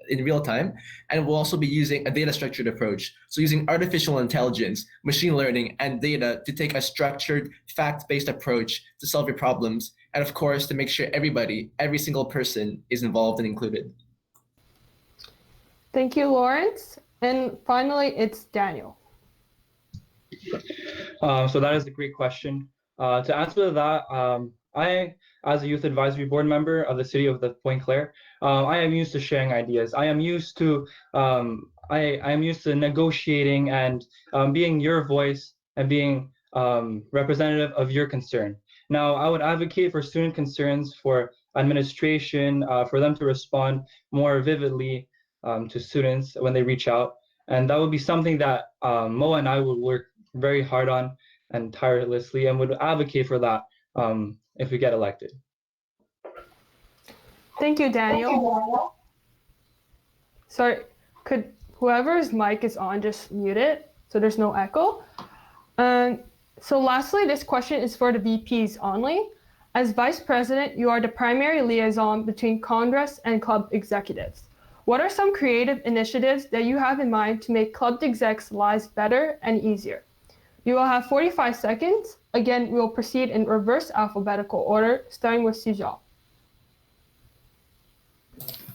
in real time. And we'll also be using a data structured approach. So using artificial intelligence, machine learning, and data to take a structured, fact-based approach to solve your problems. And of course, to make sure every single person is involved and included. Thank you, Lawrence. And finally, it's Daniel. So that is a great question. To answer that, I, as a youth advisory board member of the city of the Point Claire, I am used to sharing ideas. I am used to negotiating and being your voice and being representative of your concern. Now, I would advocate for student concerns for administration, for them to respond more vividly to students when they reach out. And that would be something that Mo and I would work very hard on and tirelessly, and would advocate for that if we get elected. Thank you, Daniel. Sorry, could whoever's mic is on just mute it so there's no echo? So lastly, this question is for the VPs only. As Vice President, you are the primary liaison between Congress and club executives. What are some creative initiatives that you have in mind to make club execs' lives better and easier? You will have 45 seconds. Again, we will proceed in reverse alphabetical order, starting with Sujal.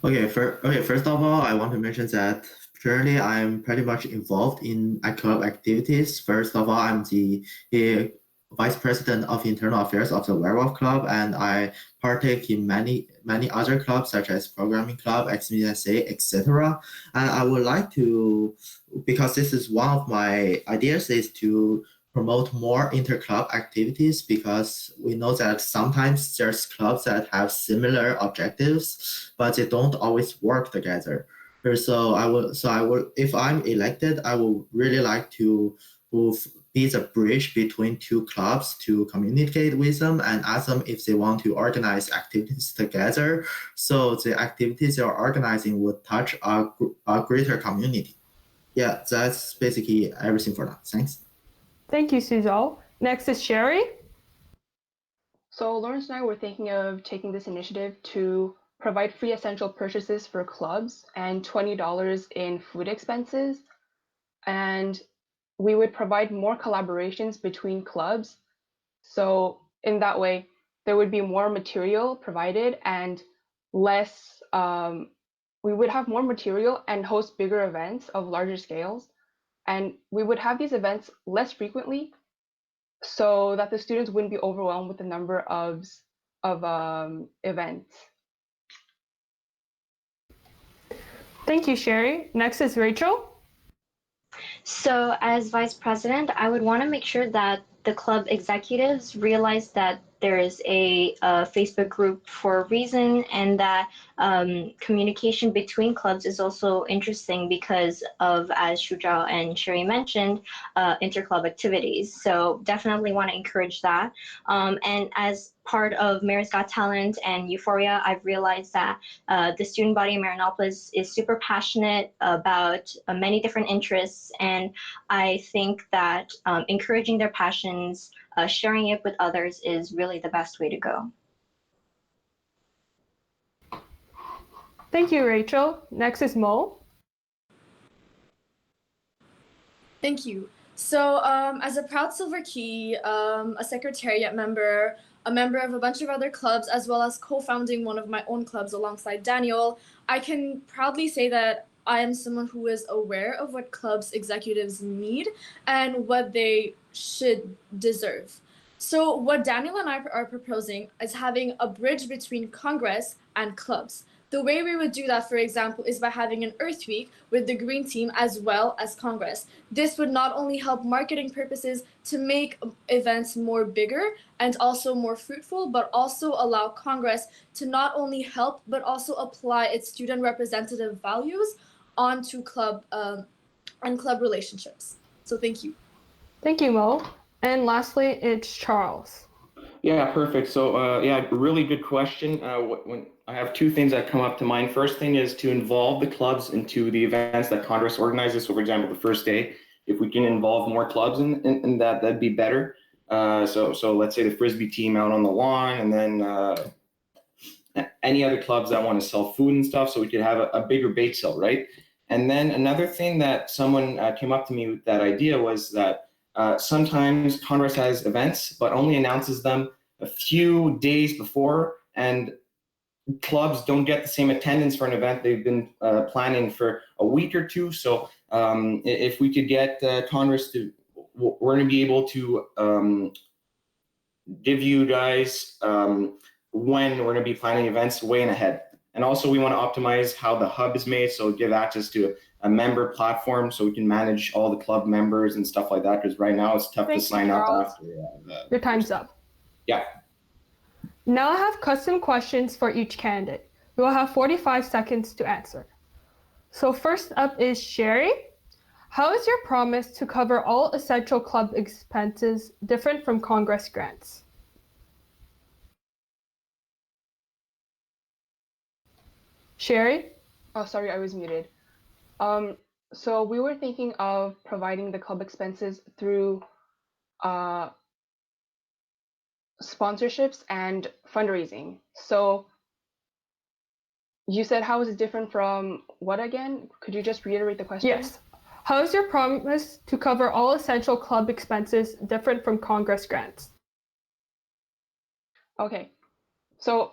First of all, I want to mention that currently I'm pretty much involved in club activities. First of all, I'm the Vice President of Internal Affairs of the Werewolf Club, and I partake in many other clubs such as Programming Club, XMSA, etc. And I would like to, because this is one of my ideas, is to promote more inter-club activities, because we know that sometimes there's clubs that have similar objectives, but they don't always work together. So I will, if I'm elected, I would really like to be the bridge between two clubs to communicate with them and ask them if they want to organize activities together. So the activities they're organizing would touch a greater community. Yeah, that's basically everything for now. Thanks. Thank you, Sujal. Next is Sherry. So Lawrence and I were thinking of taking this initiative to provide free essential purchases for clubs and $20 in food expenses. And we would provide more collaborations between clubs. So in that way, there would be more material provided and less, we would have more material and host bigger events of larger scales. And we would have these events less frequently so that the students wouldn't be overwhelmed with the number of events. Thank you, Sherry. Next is Rachel. So as vice president, I would want to make sure that the club executives realize that there is a Facebook group for a reason, and that communication between clubs is also interesting because of, as Shujao and Sherry mentioned, interclub activities. So definitely want to encourage that. And as part of Mayor's Got Talent and Euphoria, I've realized that the student body in Marianopolis is super passionate about many different interests, and I think that encouraging their passions, sharing it with others is really the best way to go. Thank you, Rachel. Next is Mo. Thank you. So, as a proud Silver Key, a secretariat member, a member of a bunch of other clubs, as well as co-founding one of my own clubs alongside Daniel, I can proudly say that I am someone who is aware of what clubs executives need and what they should deserve. So, what Daniel and I are proposing is having a bridge between Congress and clubs. The way we would do that, for example, is by having an Earth Week with the Green Team as well as Congress. This would not only help marketing purposes to make events more bigger and also more fruitful, but also allow Congress to not only help, but also apply its student representative values onto club and club relationships. So thank you. Thank you, Mo. And lastly, it's Charles. Yeah, perfect. So, yeah, really good question. When I have two things that come up to mind. First thing is to involve the clubs into the events that Congress organizes. So, for example, the first day, if we can involve more clubs in that, that'd be better. So let's say the Frisbee team out on the lawn, and then any other clubs that want to sell food and stuff, so we could have a bigger bake sale, right? And then another thing that someone came up to me with that idea was that sometimes Congress has events, but only announces them a few days before, and clubs don't get the same attendance for an event they've been planning for a week or two. So if we could get Congress to, we're going to be able to give you guys when we're going to be planning events way in ahead. And also we want to optimize how the hub is made, so give access to a member platform so we can manage all the club members and stuff like that, because right now it's tough to sign up after. Your time's up. Yeah. Now I have custom questions for each candidate. You will have 45 seconds to answer. So first up is Sherry. How is your promise to cover all essential club expenses different from Congress grants? Sherry? Oh, sorry, I was muted. So we were thinking of providing the club expenses through sponsorships and fundraising. So you said how is it different from what again? Could you just reiterate the question? Yes. How is your promise to cover all essential club expenses different from Congress grants? Okay. So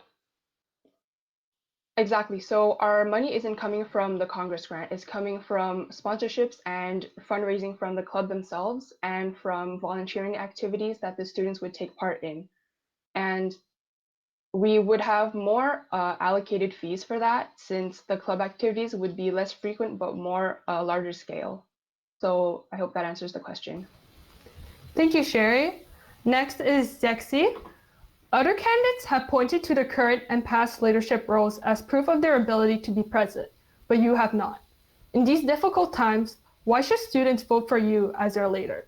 exactly. So our money isn't coming from the Congress grant. It's coming from sponsorships and fundraising from the club themselves and from volunteering activities that the students would take part in. And we would have more allocated fees for that, since the club activities would be less frequent but more larger scale. So I hope that answers the question. Thank you, Sherry. Next is Zexi. Other candidates have pointed to the current and past leadership roles as proof of their ability to be president, but you have not. In these difficult times, why should students vote for you as their leader?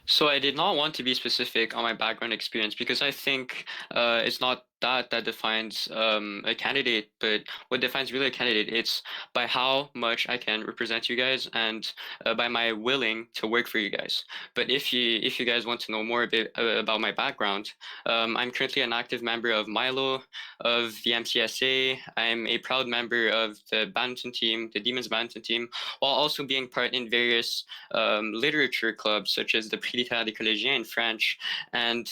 So I did not want to be specific on my background experience because I think it's not that defines a candidate, but what defines really a candidate, it's by how much I can represent you guys and by my willing to work for you guys. But if you guys want to know more a bit about my background, I'm currently an active member of Milo, of the MCSA. I'm a proud member of the badminton team, the Demons badminton team, while also being part in various literature clubs such as the Prix littéraire des collégiens in French. And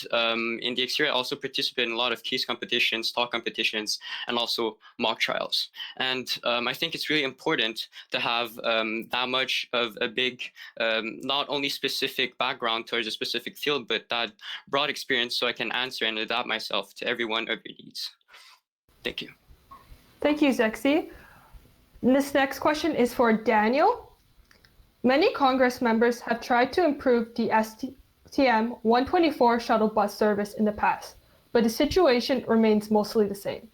in the exterior, I also participate in a lot of case competitions, talk competitions, and also mock trials. And I think it's really important to have that much of a big, not only specific background towards a specific field, but that broad experience so I can answer and adapt myself to every one of your needs. Thank you. Thank you, Zexi. This next question is for Daniel. Many Congress members have tried to improve the STM 124 shuttle bus service in the past, but the situation remains mostly the same.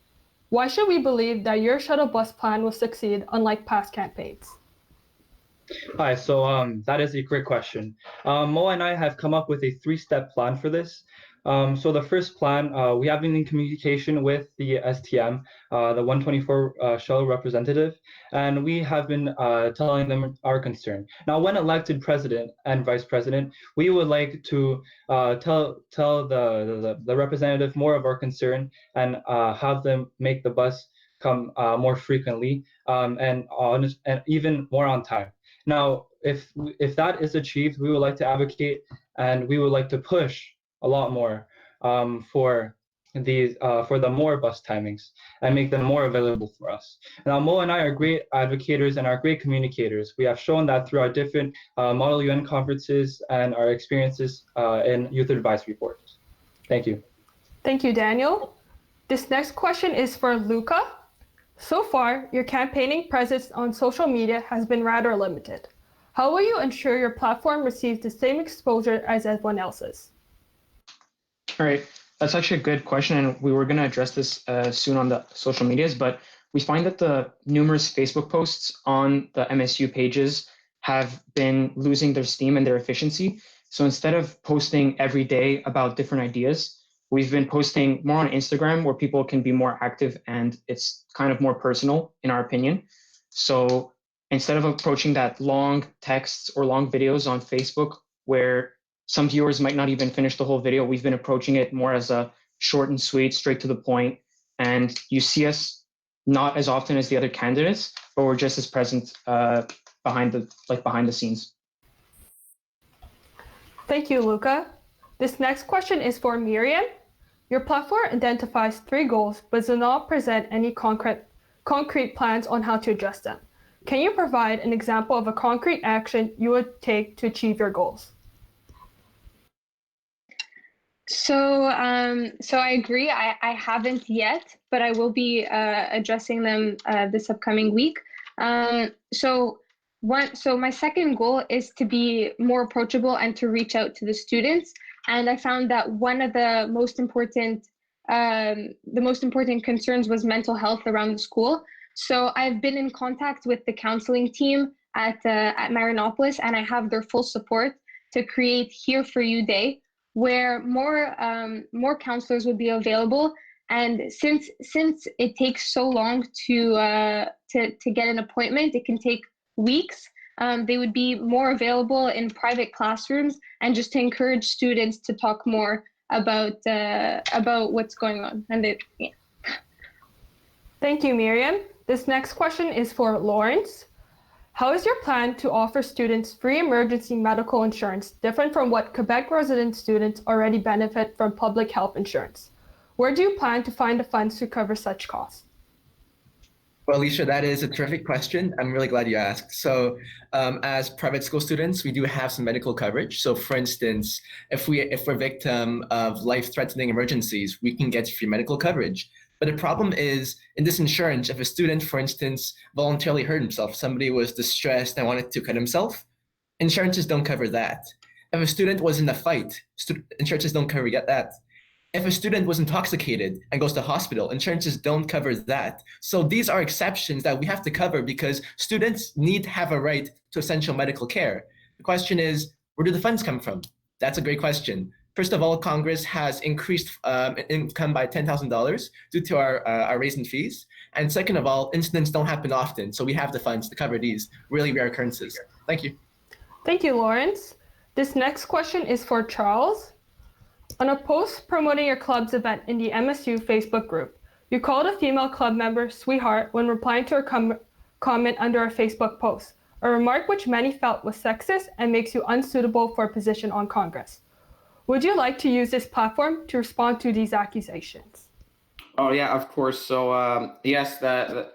Why should we believe that your shuttle bus plan will succeed unlike past campaigns? Hi, so that is a great question. Mo and I have come up with a 3-step plan for this. So the first plan, we have been in communication with the STM, the 124 shuttle representative, and we have been telling them our concern. Now, when elected president and vice president, we would like to tell the representative more of our concern and have them make the bus come more frequently and even more on time. Now, if that is achieved, we would like to advocate and we would like to push a lot more for the more bus timings and make them more available for us. Now, Mo and I are great advocators and are great communicators. We have shown that through our different Model UN conferences and our experiences in youth advisory boards. Thank you. Thank you, Daniel. This next question is for Luca. So far, your campaigning presence on social media has been rather limited. How will you ensure your platform receives the same exposure as everyone else's? All right, that's actually a good question, and we were going to address this soon on the social medias, but we find that the numerous Facebook posts on the MSU pages have been losing their steam and their efficiency. So instead of posting every day about different ideas, we've been posting more on Instagram where people can be more active and it's kind of more personal, in our opinion. So instead of approaching that long texts or long videos on Facebook where some viewers might not even finish the whole video, we've been approaching it more as a short and sweet, straight to the point. And you see us not as often as the other candidates, but we're just as present behind the scenes. Thank you, Luca. This next question is for Miriam. Your platform identifies 3 goals, but does not present any concrete plans on how to address them. Can you provide an example of a concrete action you would take to achieve your goals? So I agree. I haven't yet, but I will be addressing them this upcoming week. So my second goal is to be more approachable and to reach out to the students. And I found that one of the most important concerns was mental health around the school. So I've been in contact with the counseling team at Marinopolis, and I have their full support to create Here For You Day, where more counselors would be available. And since it takes so long to get an appointment, it can take weeks. They would be more available in private classrooms, and just to encourage students to talk more about what's going on. Yeah. Thank you, Miriam. This next question is for Lawrence. How is your plan to offer students free emergency medical insurance different from what Quebec resident students already benefit from public health insurance? Where do you plan to find the funds to cover such costs? Well, Alicia, that is a terrific question. I'm really glad you asked. So as private school students, we do have some medical coverage. So for instance, if we're victim of life-threatening emergencies, we can get free medical coverage. But the problem is in this insurance, if a student, for instance, voluntarily hurt himself, somebody was distressed and wanted to cut himself, insurances don't cover that. If a student was in a fight, insurances don't cover that. If a student was intoxicated and goes to hospital, insurances don't cover that. So these are exceptions that we have to cover because students need to have a right to essential medical care. The question is, where do the funds come from? That's a great question. First of all, Congress has increased income by $10,000 due to our raise in fees. And second of all, incidents don't happen often. So we have the funds to cover these really rare occurrences. Thank you. Thank you, Lawrence. This next question is for Charles. On a post promoting your club's event in the MSU Facebook group, you called a female club member sweetheart when replying to her comment under a Facebook post, a remark which many felt was sexist and makes you unsuitable for a position on Congress. Would you like to use this platform to respond to these accusations? Oh yeah, of course. So yes, that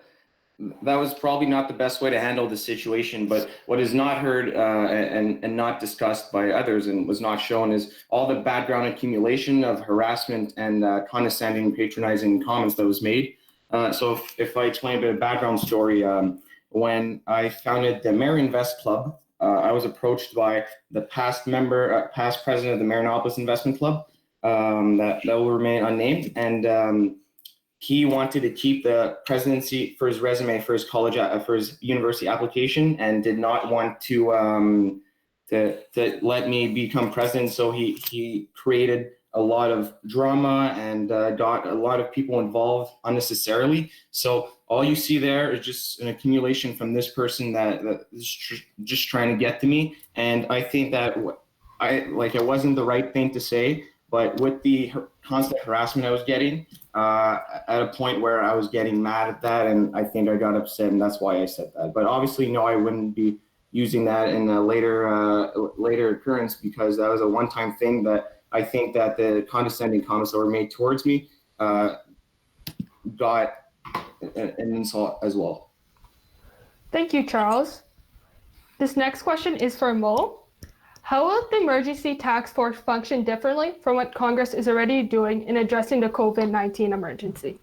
was probably not the best way to handle the situation, but what is not heard and not discussed by others and was not shown is all the background accumulation of harassment and condescending, patronizing comments that was made. So if I explain a bit of background story, when I founded the Mary Invest Club, I was approached by the past president of the Marinopolis Investment Club that will remain unnamed, and he wanted to keep the presidency for his resume for his college for his university application, and did not want to let me become president. So he created a lot of drama and got a lot of people involved unnecessarily. So all you see there is just an accumulation from this person that is just trying to get to me. And I think that it wasn't the right thing to say, but with the constant harassment I was getting, at a point where I was getting mad at that, and I think I got upset, and that's why I said that. But obviously, no, I wouldn't be using that in a later occurrence, because that was a one-time thing that I think that the condescending comments that were made towards me got an insult as well. Thank you, Charles. This next question is for Mo. How will the emergency task force function differently from what Congress is already doing in addressing the COVID-19 emergency?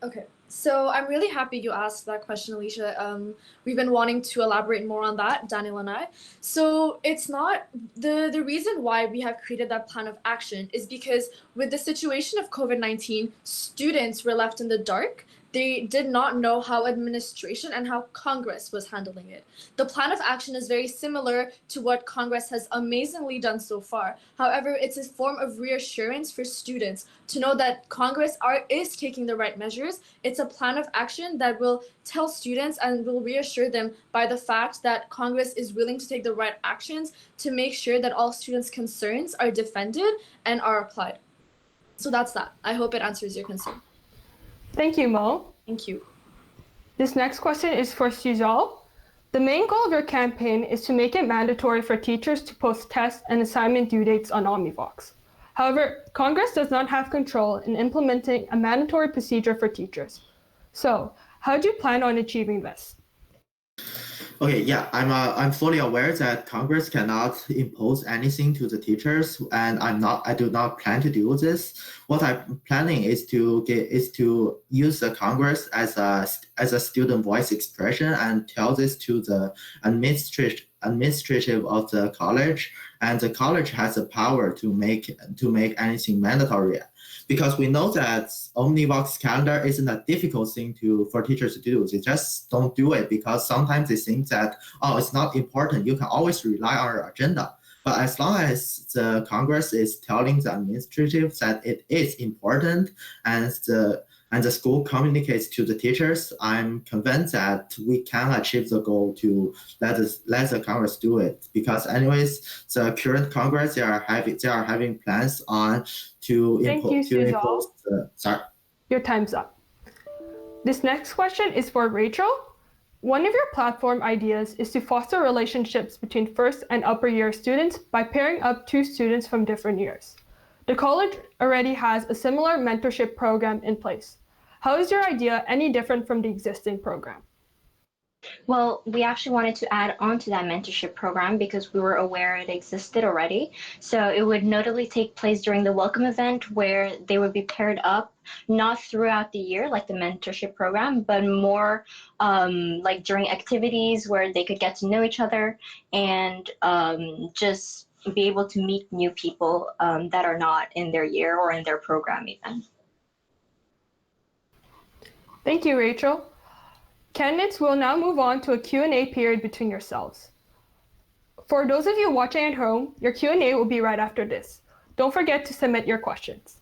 Okay, so I'm really happy you asked that question, Alicia. We've been wanting to elaborate more on that, Daniel and I. So it's not the reason why we have created that plan of action is because with the situation of COVID-19, students were left in the dark. They did not know how administration and how Congress was handling it. The plan of action is very similar to what Congress has amazingly done so far. However, it's a form of reassurance for students to know that Congress is taking the right measures. It's a plan of action that will tell students and will reassure them by the fact that Congress is willing to take the right actions to make sure that all students' concerns are defended and are applied. So that's that. I hope it answers your concern. Thank you, Mo. Thank you. This next question is for Sujal. The main goal of your campaign is to make it mandatory for teachers to post test and assignment due dates on Omnivox. However, Congress does not have control in implementing a mandatory procedure for teachers. So, how do you plan on achieving this? Okay, yeah, I'm fully aware that Congress cannot impose anything to the teachers, and I do not plan to do this. What I'm planning is to use the Congress as a student voice expression and tell this to the administrative of the college, and the college has the power to make anything mandatory. Because we know that Omnivox calendar isn't a difficult thing for teachers to do. They just don't do it because sometimes they think that, oh, it's not important. You can always rely on our agenda. But as long as the Congress is telling the administrative that it is important and the school communicates to the teachers, I'm convinced that we can achieve the goal to let the Congress do it. Because anyways, the current Congress, they are having plans on to impose. Sorry. Your time's up. This next question is for Rachel. One of your platform ideas is to foster relationships between first and upper year students by pairing up two students from different years. The college already has a similar mentorship program in place. How is your idea any different from the existing program? Well, we actually wanted to add on to that mentorship program because we were aware it existed already. So it would notably take place during the welcome event where they would be paired up, not throughout the year like the mentorship program, but more like during activities where they could get to know each other and just be able to meet new people that are not in their year or in their program even. Thank you, Rachel. Candidates will now move on to a Q&A period between yourselves. For those of you watching at home, your Q&A will be right after this. Don't forget to submit your questions.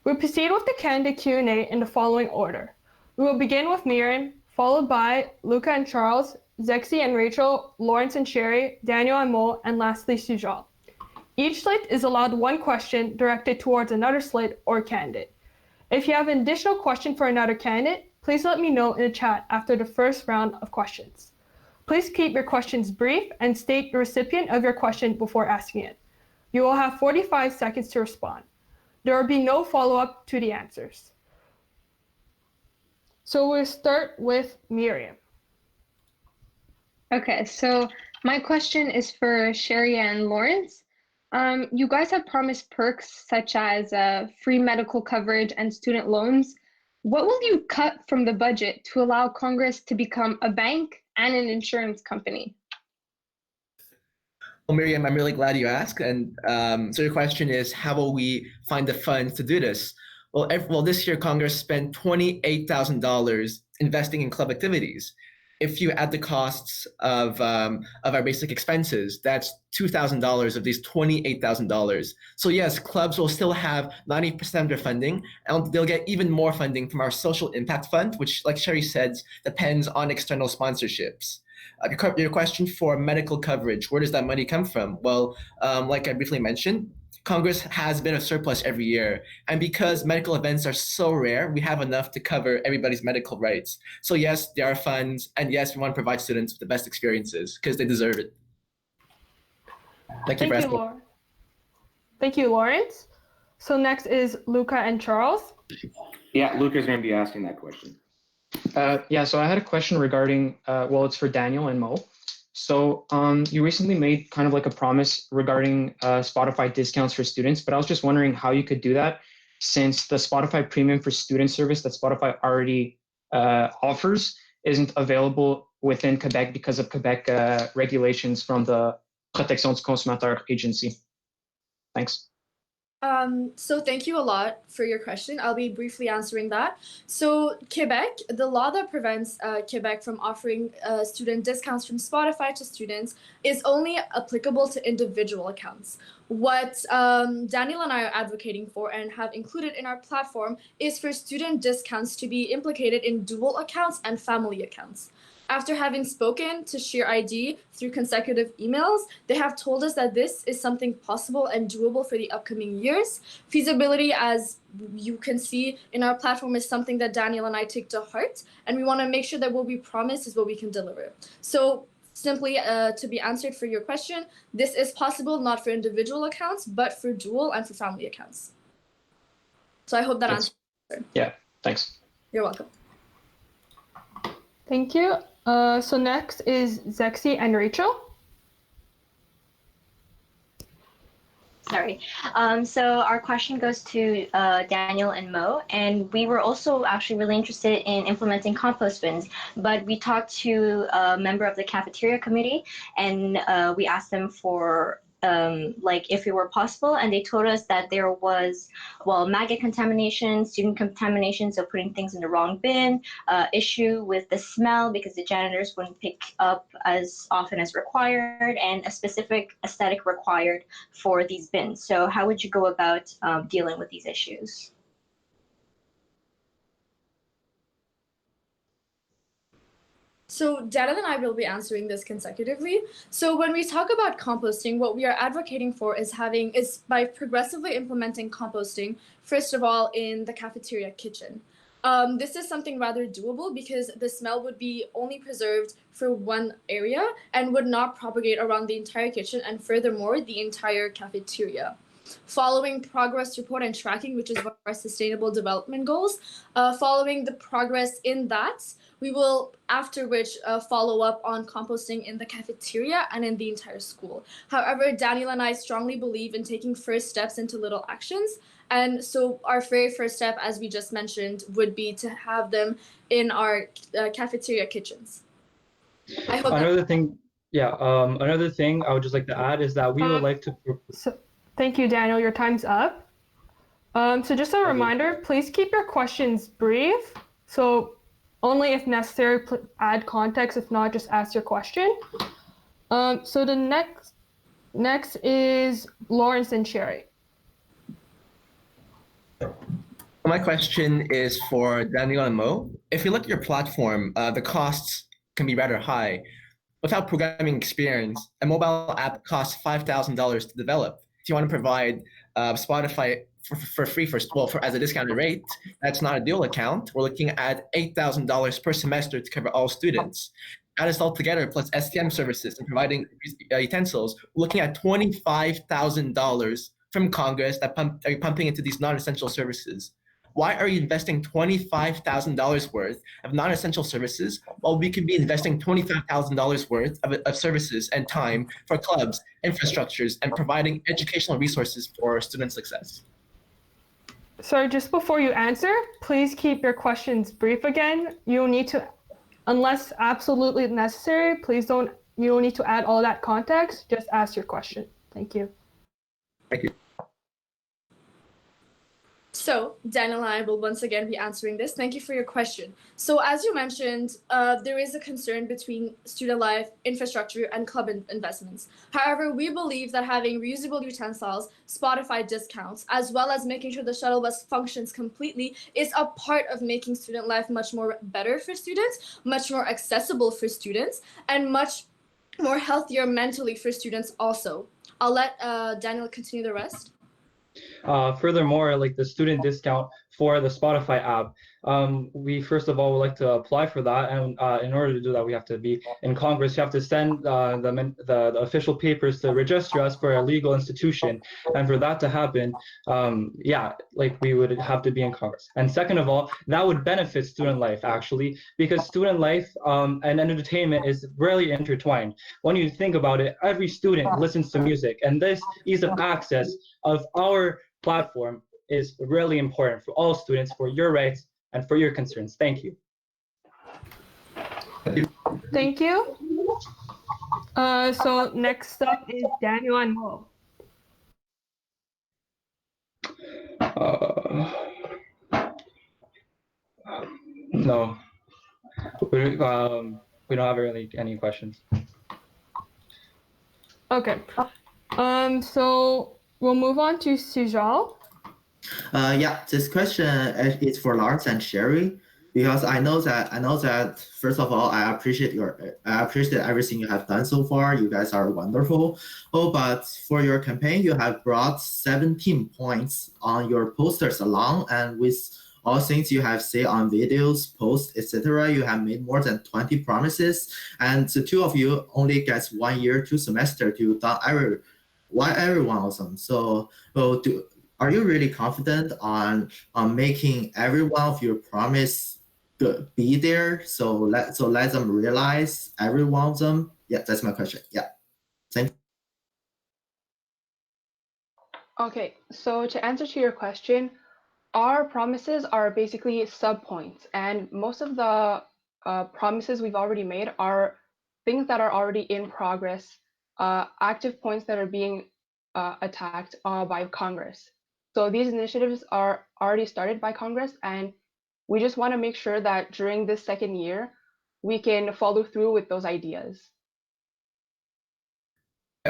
We'll proceed with the candidate Q&A in the following order. We will begin with Miriam, followed by Luca and Charles, Zexi and Rachel, Lawrence and Sherry, Daniel and Mo, and lastly Sujal. Each slate is allowed one question directed towards another slate or candidate. If you have an additional question for another candidate, please let me know in the chat after the first round of questions. Please keep your questions brief and state the recipient of your question before asking it. You will have 45 seconds to respond. There will be no follow-up to the answers. So we'll start with Miriam. Okay, so my question is for Sherry and Lawrence. You guys have promised perks such as free medical coverage and student loans. What will you cut from the budget to allow Congress to become a bank and an insurance company? Well, Miriam, I'm really glad you asked. And so your question is, how will we find the funds to do this? Well, this year Congress spent $28,000 investing in club activities. If you add the costs of our basic expenses, that's $2,000 of these $28,000. So yes, clubs will still have 90% of their funding, and they'll get even more funding from our social impact fund, which, like Sherry said, depends on external sponsorships. Your question for medical coverage, where does that money come from? Well, like I briefly mentioned, Congress has been a surplus every year. And because medical events are so rare, we have enough to cover everybody's medical rights. So yes, there are funds, and yes, we want to provide students with the best experiences because they deserve it. Thank you for asking. Laura. Thank you, Lawrence. So next is Luca and Charles. Yeah, Luca's going to be asking that question. Yeah, so I had a question regarding, well, it's for Daniel and Mo. So you recently made kind of like a promise regarding Spotify discounts for students, but I was just wondering how you could do that since the Spotify Premium for Student service that Spotify already offers isn't available within Quebec because of Quebec regulations from the Protection du Consommateur Agency. Thanks. So thank you a lot for your question. I'll be briefly answering that. So Quebec, the law that prevents Quebec from offering student discounts from Spotify to students is only applicable to individual accounts. What Daniel and I are advocating for and have included in our platform is for student discounts to be implicated in dual accounts and family accounts. After having spoken to Share ID through consecutive emails, they have told us that this is something possible and doable for the upcoming years. Feasibility, as you can see in our platform, is something that Daniel and I take to heart, and we want to make sure that what we promise is what we can deliver. So simply to be answered for your question, this is possible not for individual accounts, but for dual and for family accounts. So I hope that answers. Yeah, thanks. You're welcome. Thank you. So next is Zexi and Rachel. Sorry. So our question goes to Daniel and Mo, and we were also actually really interested in implementing compost bins, but we talked to a member of the cafeteria committee, and we asked them for like if it were possible, and they told us that there was, well, maggot contamination, student contamination, so putting things in the wrong bin, issue with the smell because the janitors wouldn't pick up as often as required, and a specific aesthetic required for these bins. So how would you go about dealing with these issues? So Daniel and I will be answering this consecutively. So when we talk about composting, what we are advocating for is by progressively implementing composting, first of all, in the cafeteria kitchen. This is something rather doable because the smell would be only preserved for one area and would not propagate around the entire kitchen and furthermore the entire cafeteria. Following progress report and tracking, which is one of our sustainable development goals, following the progress in that, we will, after which, follow up on composting in the cafeteria and in the entire school. However, Daniel and I strongly believe in taking first steps into little actions. And so our very first step, as we just mentioned, would be to have them in our cafeteria kitchens. I hope another thing I would just like to add is that we would like to... So, thank you, Daniel. Your time's up. So just a reminder, please keep your questions brief. So only if necessary, add context. If not, just ask your question. So the next is Lawrence and Sherry. My question is for Daniel and Mo. If you look at your platform, the costs can be rather high. Without programming experience, a mobile app costs $5,000 to develop. If you want to provide Spotify for free as a discounted rate, that's not a dual account. We're looking at $8,000 per semester to cover all students. Add this all together plus STM services and providing utensils, we're looking at $25,000 from Congress that are pumping into these non-essential services. Why are you investing $25,000 worth of non-essential services while we could be investing $25,000 worth of services and time for clubs, infrastructures, and providing educational resources for student success? Sorry, just before you answer, please keep your questions brief again. You'll need to, unless absolutely necessary, you don't need to add all that context, just ask your question. Thank you. Thank you. So Daniel and I will once again be answering this. Thank you for your question. So as you mentioned, there is a concern between student life, infrastructure, and club investments. However, we believe that having reusable utensils, Spotify discounts, as well as making sure the shuttle bus functions completely is a part of making student life much more better for students, much more accessible for students, and much more healthier mentally for students also. I'll let Daniel continue the rest. Furthermore, like the student discount for the Spotify app, we first of all would like to apply for that, and in order to do that, we have to be in Congress. You have to send the official papers to register us for a legal institution, and for that to happen, yeah, like we would have to be in Congress. And second of all, that would benefit student life actually, because student life and entertainment is rarely intertwined. When you think about it, every student listens to music, and this ease of access of our platform is really important for all students, for your rights and for your concerns. Thank you. Thank you. So next up is Daniel and Mo. No, we don't have really any questions. Okay. So we'll move on to Sujal. Yeah, this question is for Lawrence and Sherry, because I know that first of all, I appreciate everything you have done so far. You guys are wonderful. Oh, but for your campaign, you have brought 17 points on your posters alone, and with all things you have said on videos, posts, etc., you have made more than 20 promises, and the two of you only gets 1 year, 2 semester to done every one of them. So, are you really confident on making every one of your promise be there? So let them realize every one of them. Yeah, that's my question. Yeah, thank you. Okay, so to answer to your question, our promises are basically sub-points, and most of the promises we've already made are things that are already in progress, active points that are being attacked by Congress. So these initiatives are already started by Congress, and we just want to make sure that during this second year, we can follow through with those ideas.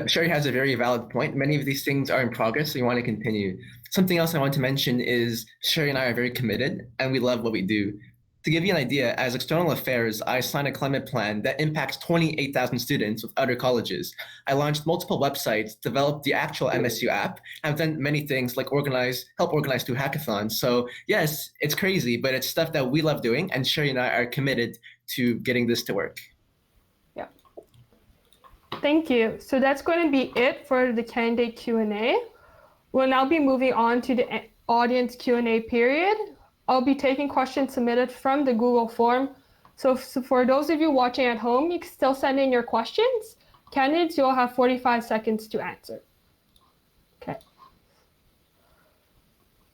Sherry has a very valid point. Many of these things are in progress, so we want to continue. Something else I want to mention is Sherry and I are very committed, and we love what we do. To give you an idea, as external affairs, I signed a climate plan that impacts 28,000 students with other colleges. I launched multiple websites, developed the actual MSU app, and I've done many things like help organize 2 hackathons. So yes, it's crazy, but it's stuff that we love doing, and Sherry and I are committed to getting this to work. Thank you. So that's going to be it for the candidate Q&A. We'll now be moving on to the audience Q&A period. I'll be taking questions submitted from the Google form. So for those of you watching at home, you can still send in your questions. Candidates, you'll have 45 seconds to answer. Okay.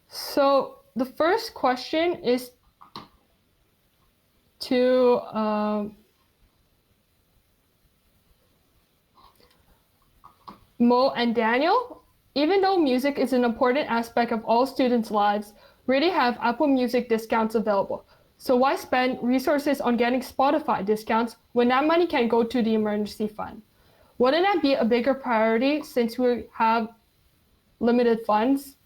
So the first question is to Mo and Daniel. Even though music is an important aspect of all students' lives, we already have Apple Music discounts available. So why spend resources on getting Spotify discounts when that money can go to the emergency fund? Wouldn't that be a bigger priority since we have limited funds?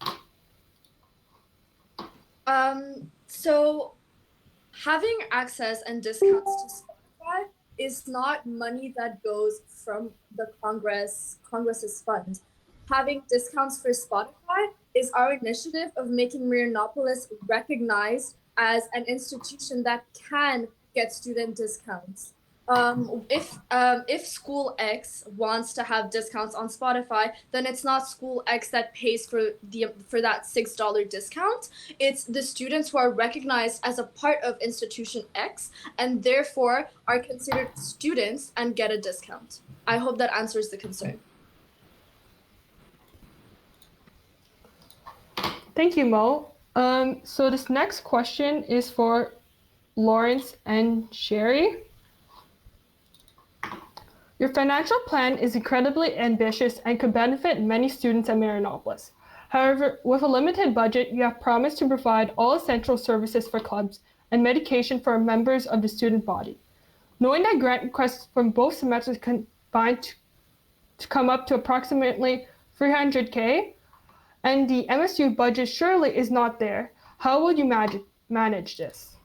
So having access and discounts to Spotify is not money that goes from the Congress's funds. Having discounts for Spotify is our initiative of making Marianopolis recognized as an institution that can get student discounts. If school X wants to have discounts on Spotify, then it's not school X that pays for that $6 discount. It's the students who are recognized as a part of institution X and therefore are considered students and get a discount. I hope that answers the concern. Thank you, Mo. So this next question is for Lawrence and Sherry. Your financial plan is incredibly ambitious and could benefit many students at Marianopolis. However, with a limited budget, you have promised to provide all essential services for clubs and medication for members of the student body. Knowing that grant requests from both semesters combined to come up to approximately $300K, and the MSU budget surely is not there, how would you manage this?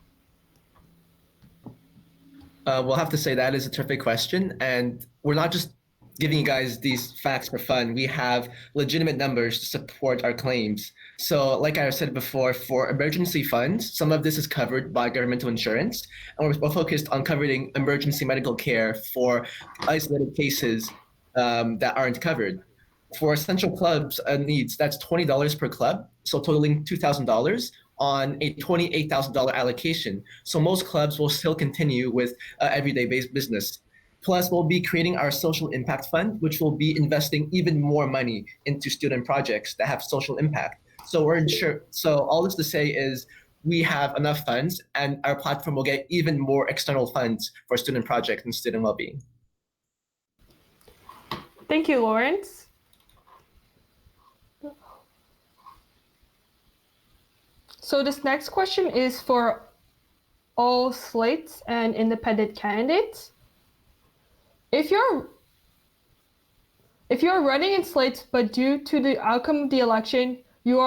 We'll have to say that is a terrific question, and we're not just giving you guys these facts for fun. We have legitimate numbers to support our claims. So, like I said before, for emergency funds, some of this is covered by governmental insurance, and we're focused on covering emergency medical care for isolated cases that aren't covered. For essential clubs needs, that's $20 per club, so totaling $2,000 on a $28,000 allocation. So most clubs will still continue with everyday business. Plus, we'll be creating our social impact fund, which will be investing even more money into student projects that have social impact. So we're sure. So all this to say is we have enough funds, and our platform will get even more external funds for student projects and student well-being. Thank you, Lawrence. So this next question is for all slates and independent candidates. If you're running in slates, but due to the outcome of the election, you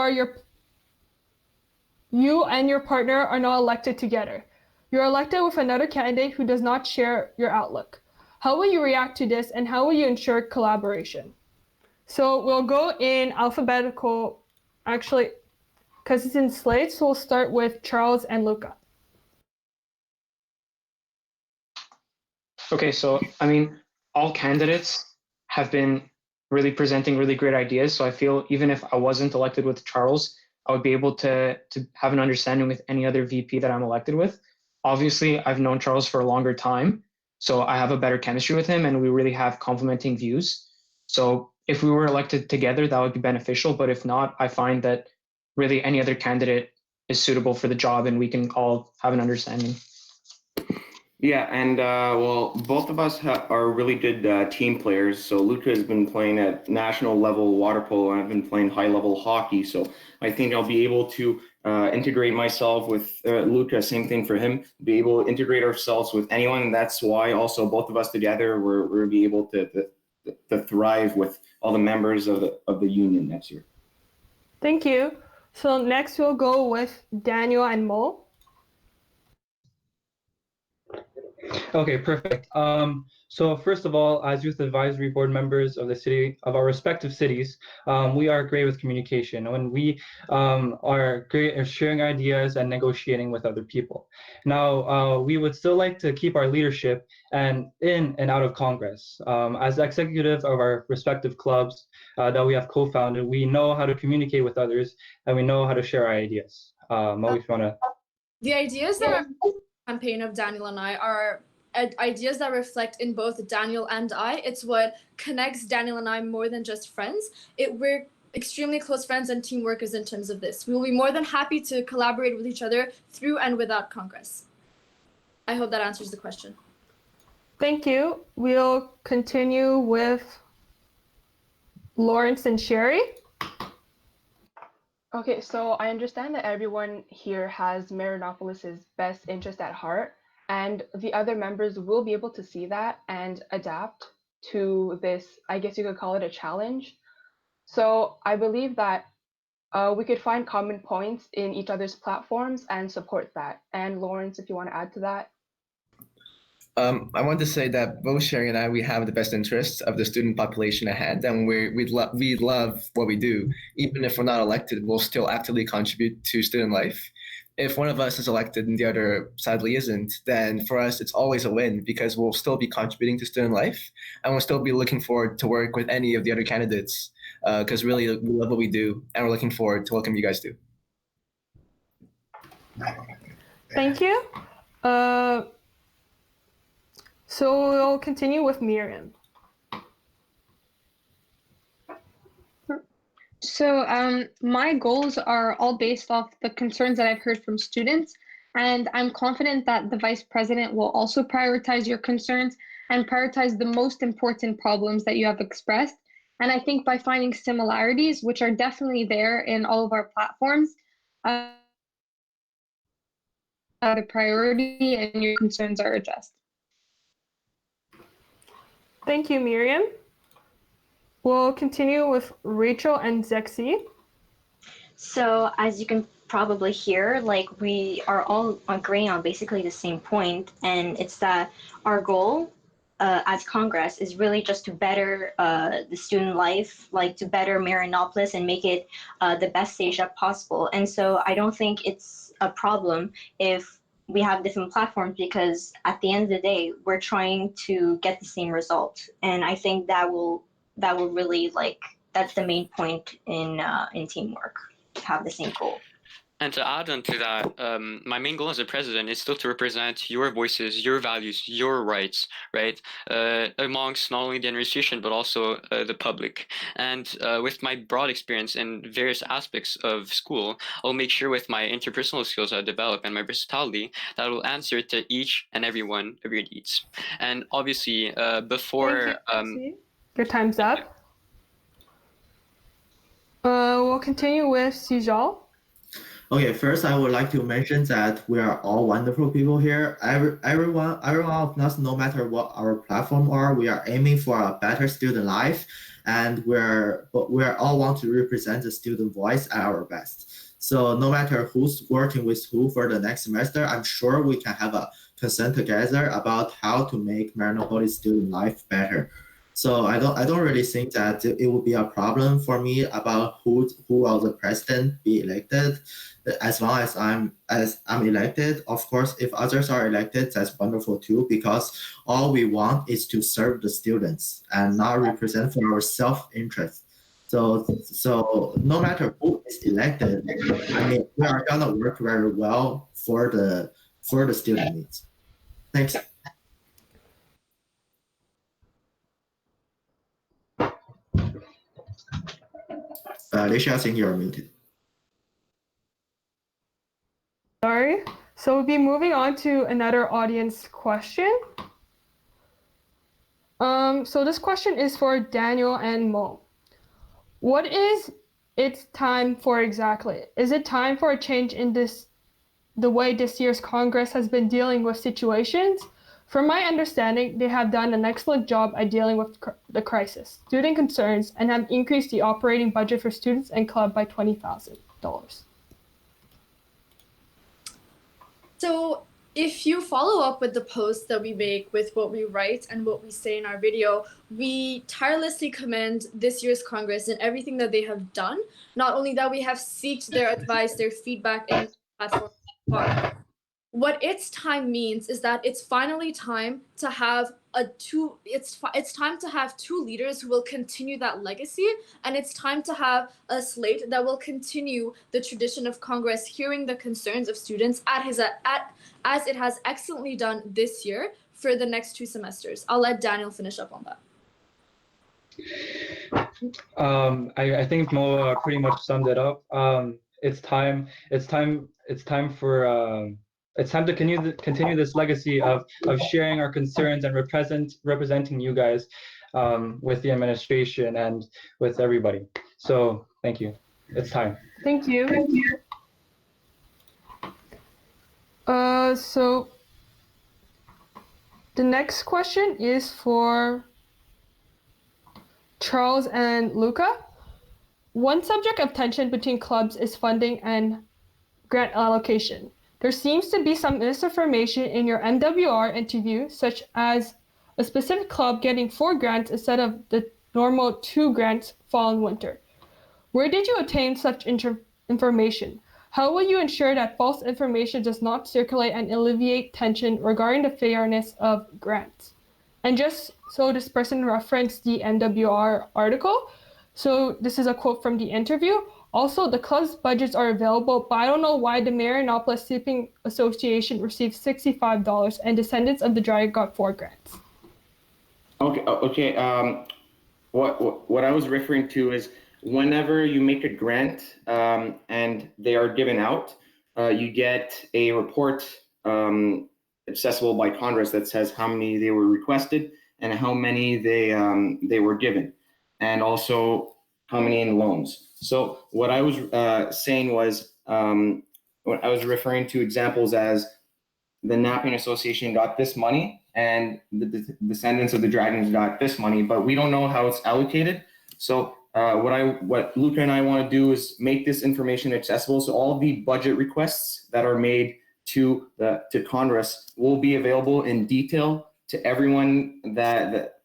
and your partner are not elected together. You're elected with another candidate who does not share your outlook. How will you react to this, and how will you ensure collaboration? So we'll go in alphabetical, actually, because it's in slates, so we'll start with Charles and Luca. Okay, so I mean, all candidates have been really presenting really great ideas. So I feel even if I wasn't elected with Charles, I would be able to have an understanding with any other VP that I'm elected with. Obviously, I've known Charles for a longer time, so I have a better chemistry with him, and we really have complementing views. So if we were elected together, that would be beneficial. But if not, I find that really any other candidate is suitable for the job, and we can all have an understanding. Yeah, and well, both of us are really good team players. So Luca has been playing at national level water polo, and I've been playing high level hockey. So I think I'll be able to integrate myself with Luca. Same thing for him. Be able to integrate ourselves with anyone. And that's why also both of us together we're be able to thrive with all the members of the union next year. Thank you. So next we'll go with Daniel and Mo. Okay, perfect. So first of all, as youth advisory board members of the city, of our respective cities, we are great with communication, and we are great at sharing ideas and negotiating with other people. Now, we would still like to keep our leadership and in and out of Congress. As executives of our respective clubs that we have co-founded, we know how to communicate with others, and we know how to share our ideas. Mo, if you want to. The ideas that are campaign of Daniel and I are ideas that reflect in both Daniel and I. It's what connects Daniel and I more than just friends. We're extremely close friends and team workers in terms of this. We will be more than happy to collaborate with each other through and without Congress. I hope that answers the question. Thank you. We'll continue with Lawrence and Sherry. Okay, so I understand that everyone here has Marinopolis's best interest at heart, and the other members will be able to see that and adapt to this, I guess you could call it a challenge. So I believe that we could find common points in each other's platforms and support that. And Lawrence, if you want to add to that. I want to say that both Sherry and I, we have the best interests of the student population at hand, and we love what we do. Even if we're not elected, we'll still actively contribute to student life. If one of us is elected and the other sadly isn't, then for us, it's always a win because we'll still be contributing to student life, and we'll still be looking forward to work with any of the other candidates because really we love what we do, and we're looking forward to welcome you guys too. Thank you. So we'll continue with Miriam. So my goals are all based off the concerns that I've heard from students, and I'm confident that the vice president will also prioritize your concerns and prioritize the most important problems that you have expressed. And I think by finding similarities, which are definitely there in all of our platforms, the priority and your concerns are addressed. Thank you, Miriam. We'll continue with Rachel and Zexi. So as you can probably hear, like we are all agreeing on basically the same point, and it's that our goal as Congress is really just to better the student life, like to better Marianopolis and make it the best stage that possible. And so I don't think it's a problem if we have different platforms, because at the end of the day, we're trying to get the same result. And I think that will really, like, that's the main point in teamwork, to have the same goal. And to add on to that, my main goal as a president is still to represent your voices, your values, your rights, right, amongst not only the administration, but also the public. And with my broad experience in various aspects of school, I'll make sure with my interpersonal skills I develop and my versatility that I will answer to each and every one of your needs. And obviously, before... Your time's up. We'll continue with Sijal. Okay, first I would like to mention that we are all wonderful people here. Everyone of us, no matter what our platform are, we are aiming for a better student life, and we're all want to represent the student voice at our best. So no matter who's working with who for the next semester, I'm sure we can have a consent together about how to make Marianopolis student life better. So I don't really think that it would be a problem for me about who will the president be elected, as long as I'm elected. Of course, if others are elected, that's wonderful too, because all we want is to serve the students and not represent for our self-interest. So no matter who is elected, I mean, we are gonna work very well for the student needs. Thanks. Alicia, I think you're muted. Sorry. So we'll be moving on to another audience question. So this question is for Daniel and Mo. What is its time for exactly? Is it time for a change in the way this year's Congress has been dealing with situations? From my understanding, they have done an excellent job at dealing with the crisis, student concerns, and have increased the operating budget for students and club by $20,000. So if you follow up with the posts that we make, with what we write and what we say in our video, we tirelessly commend this year's Congress and everything that they have done. Not only that, we have sought their advice, their feedback in platform. What its time means is that it's finally time to have it's time to have two leaders who will continue that legacy, and it's time to have a slate that will continue the tradition of Congress hearing the concerns of students as it has excellently done this year for the next 2 semesters. I'll let Daniel finish up on that. I think Mo pretty much summed it up. It's time to continue this legacy of sharing our concerns and representing you guys with the administration and with everybody. So thank you. It's time. Thank you. So the next question is for Charles and Luca. One subject of tension between clubs is funding and grant allocation. There seems to be some misinformation in your MWR interview, such as a specific club getting 4 grants instead of the normal 2 grants fall and winter. Where did you obtain such information? How will you ensure that false information does not circulate and alleviate tension regarding the fairness of grants? And just so this person referenced the MWR article, so this is a quote from the interview. Also, the club's budgets are available, but I don't know why the Marianopolis Sleeping Association received $65 and Descendants of the Dragon got 4 grants. Okay. What I was referring to is whenever you make a grant and they are given out, you get a report accessible by Congress that says how many they were requested and how many they were given, and also how many in loans. So what I was saying was, when I was referring to examples as the Napping Association got this money and the Descendants of the Dragons got this money, but we don't know how it's allocated. So what Luca and I want to do is make this information accessible. So all the budget requests that are made to Congress will be available in detail to everyone that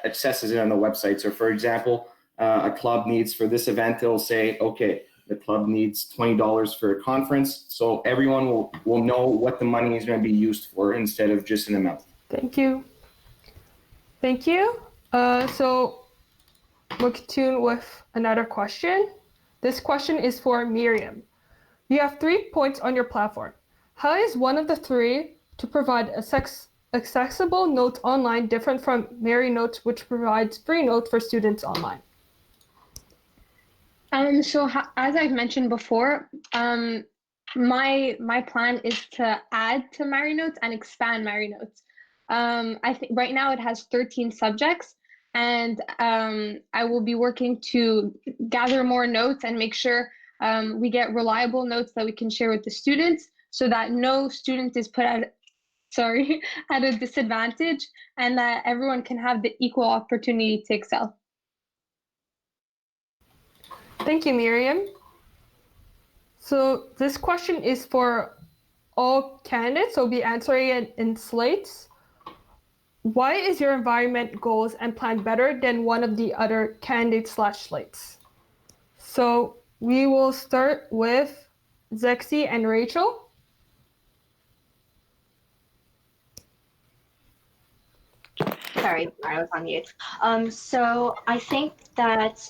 accesses it on the website. So for example, a club needs for this event, it'll say, okay, the club needs $20 for a conference. So everyone will know what the money is going to be used for instead of just an amount. Thank you. Thank you. So we'll continue with another question. This question is for Miriam. You have 3 points on your platform. How is one of the 3 to provide accessible notes online different from Mary Notes, which provides free notes for students online? As I've mentioned before, my plan is to add to Mary Notes and expand Mary Notes. I think right now it has 13 subjects, and I will be working to gather more notes and make sure we get reliable notes that we can share with the students, so that no student is put at at a disadvantage, and that everyone can have the equal opportunity to excel. Thank you, Miriam. So this question is for all candidates, so we'll be answering it in slates. Why is your environment goals and plan better than one of the other candidates / slates? So we will start with Zexi and Rachel. Sorry, I was on mute. So I think that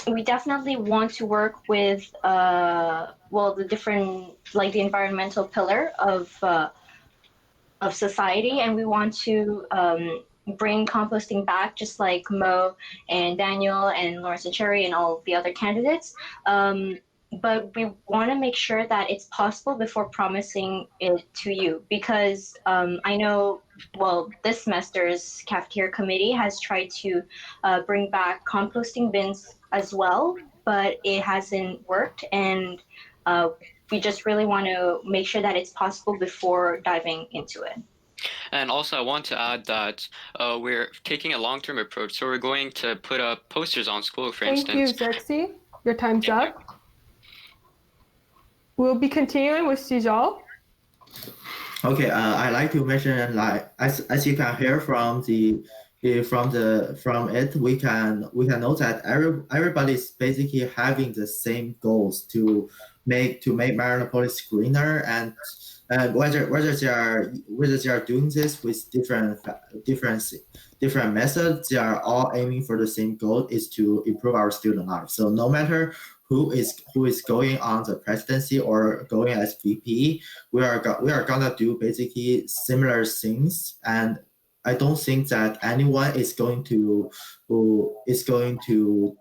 we definitely want to work with the different, like the environmental pillar of society, and we want to bring composting back, just like Mo and Daniel and Lawrence and Cherry and all the other candidates. But we want to make sure that it's possible before promising it to you, because I know, this semester's cafeteria committee has tried to bring back composting bins as well, but it hasn't worked, and we just really want to make sure that it's possible before diving into it. And also, I want to add that we're taking a long-term approach. So we're going to put up posters on school, for instance. Thank you, Zexi. Your time's up. We'll be continuing with Sijal. Okay, I like to mention, like, as you can hear from it, we can note that everybody's basically having the same goals to make Marinopolis greener, and whether they are doing this with different methods, they are all aiming for the same goal, is to improve our student life. So no matter who is going on the presidency or going as VP, we are gonna do basically similar things, and I don't think that anyone is going to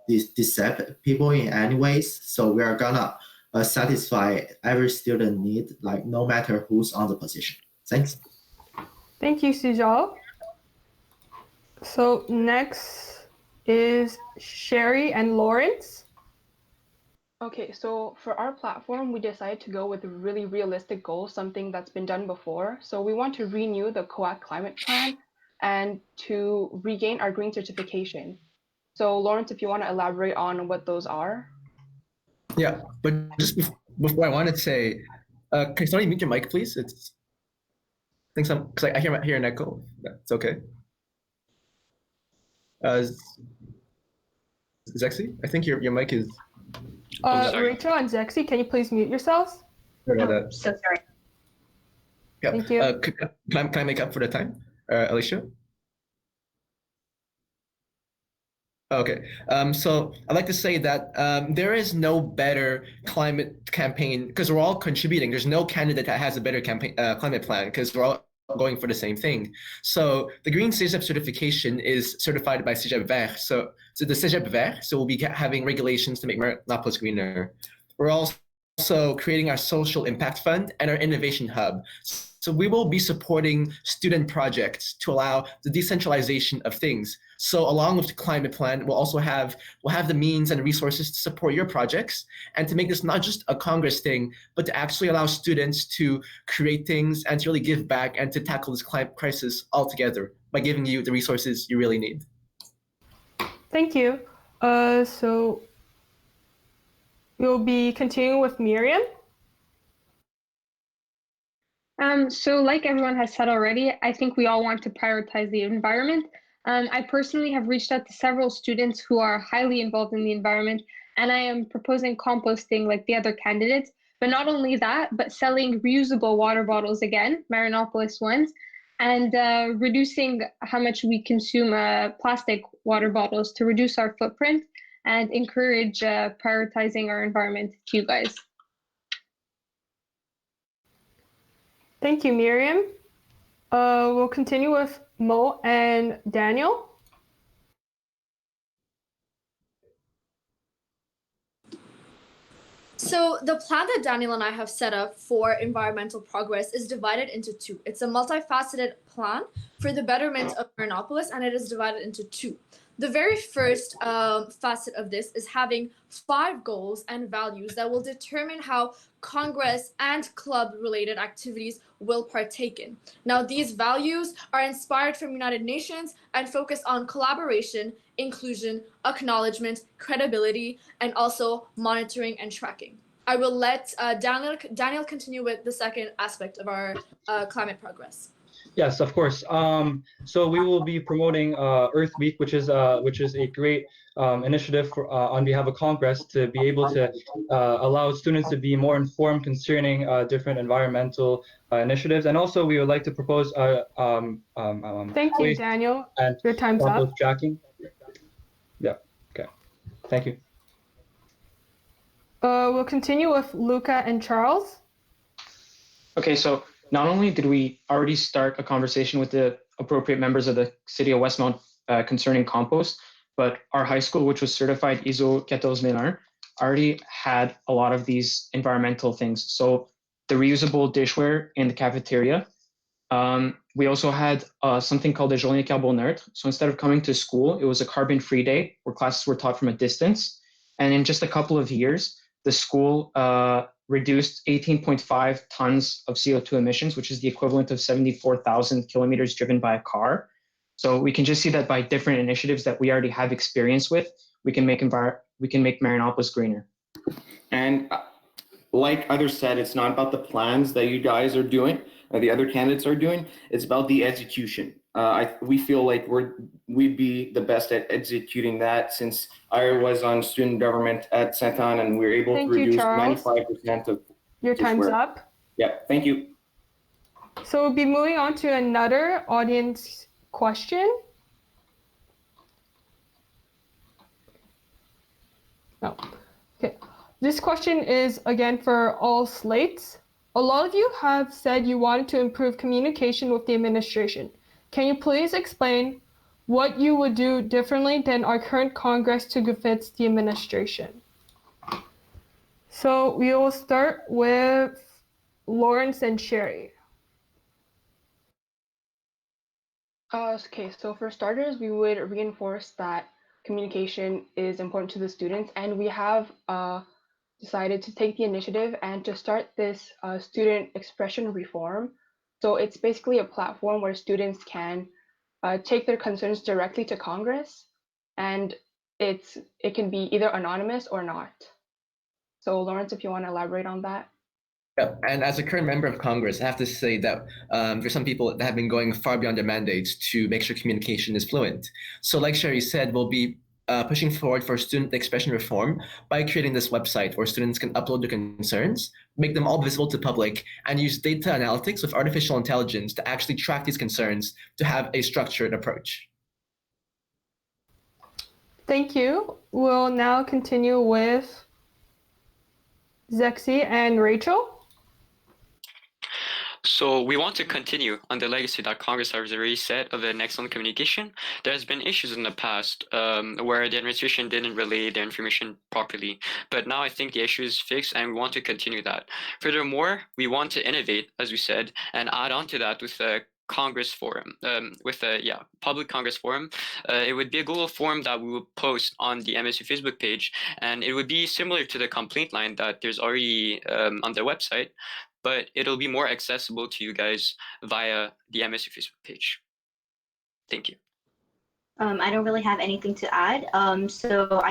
decept people in any ways. So we are gonna satisfy every student need, like no matter who's on the position. Thanks. Thank you, Sijal. So next is Sherry and Lawrence. Okay, so for our platform, we decided to go with a really realistic goal, something that's been done before. So we want to renew the COAC climate plan and to regain our green certification. So Lawrence, if you want to elaborate on what those are. Yeah, but just before I want to say, can somebody mute your mic, please? I think because I hear an echo. It's okay. Zexi, I think your mic is. Rachel and Zexi, can you please mute yourselves? Sorry about that. So sorry. Yeah. Thank you. Can I make up for the time, Alicia? Okay, so I'd like to say that there is no better climate campaign, because we're all contributing. There's no candidate that has a better climate plan, because we're all going for the same thing. So the Green CEGEP certification is certified by CEGEP Vert. So the CEGEP Vert, so we'll be having regulations to make Marinopolis greener. We're also creating our social impact fund and our innovation hub. So we will be supporting student projects to allow the decentralization of things. So along with the climate plan, we'll have the means and resources to support your projects, and to make this not just a Congress thing, but to actually allow students to create things and to really give back and to tackle this climate crisis altogether by giving you the resources you really need. Thank you. So we'll be continuing with Miriam. So like everyone has said already, I think we all want to prioritize the environment. I personally have reached out to several students who are highly involved in the environment, and I am proposing composting like the other candidates. But not only that, but selling reusable water bottles again, Marinopolis ones, and reducing how much we consume plastic water bottles to reduce our footprint and encourage prioritizing our environment to you guys. Thank you, Miriam. We'll continue with Mo and Daniel. So the plan that Daniel and I have set up for environmental progress is divided into two. It's a multifaceted plan for the betterment of Marinopolis, and it is divided into two. The very first facet of this is having 5 goals and values that will determine how Congress and club-related activities will partake in. Now, these values are inspired from United Nations and focus on collaboration, inclusion, acknowledgement, credibility, and also monitoring and tracking. I will let Daniel continue with the second aspect of our climate progress. Yes, of course. So we will be promoting Earth Week, which is a great initiative for, on behalf of Congress to be able to allow students to be more informed concerning different environmental initiatives. And also, we would like to propose Thank you, Daniel. And your time's up. Tracking. Yeah. Okay. Thank you. We'll continue with Luca and Charles. Okay, so not only did we already start a conversation with the appropriate members of the City of Westmount concerning compost, but our high school, which was certified ISO 14001, already had a lot of these environmental things. So the reusable dishware in the cafeteria. We also had something called the Journée Carbone Neutre. So instead of coming to school, it was a carbon-free day where classes were taught from a distance. And in just a couple of years, the school reduced 18.5 tons of CO2 emissions, which is the equivalent of 74,000 kilometers driven by a car. So we can just see that by different initiatives that we already have experience with, we can make Marinopolis greener. And like others said, it's not about the plans that you guys are doing, or the other candidates are doing. It's about the execution. We feel like we'd be the best at executing that, since I was on student government at Saint Anne and we were able to reduce 95% of your time's up. Yeah, thank you. So we'll be moving on to another audience question. No. Okay. This question is again for all slates. A lot of you have said you wanted to improve communication with the administration. Can you please explain what you would do differently than our current Congress to convince the administration? So we will start with Lawrence and Sherry. Okay, so for starters, we would reinforce that communication is important to the students, and we have decided to take the initiative and to start this student expression reform. So it's basically a platform where students can take their concerns directly to Congress, and it can be either anonymous or not. So Lawrence, if you want to elaborate on that. Yeah, and as a current member of Congress, I have to say that there's some people that have been going far beyond their mandates to make sure communication is fluent. So like Sherry said, we'll be pushing forward for student expression reform by creating this website where students can upload their concerns, make them all visible to the public, and use data analytics with artificial intelligence to actually track these concerns to have a structured approach. Thank you. We'll now continue with Zexi and Rachel. So we want to continue on the legacy that Congress has already set of an excellent communication. There has been issues in the past where the administration didn't relay their information properly, but now I think the issue is fixed and we want to continue that. Furthermore, we want to innovate, as we said, and add on to that with a Congress forum, with a public Congress forum. It would be a Google form that we would post on the MSU Facebook page, and it would be similar to the complaint line that there's already on their website, but it'll be more accessible to you guys via the MSU Facebook page. Thank you. I don't really have anything to add. So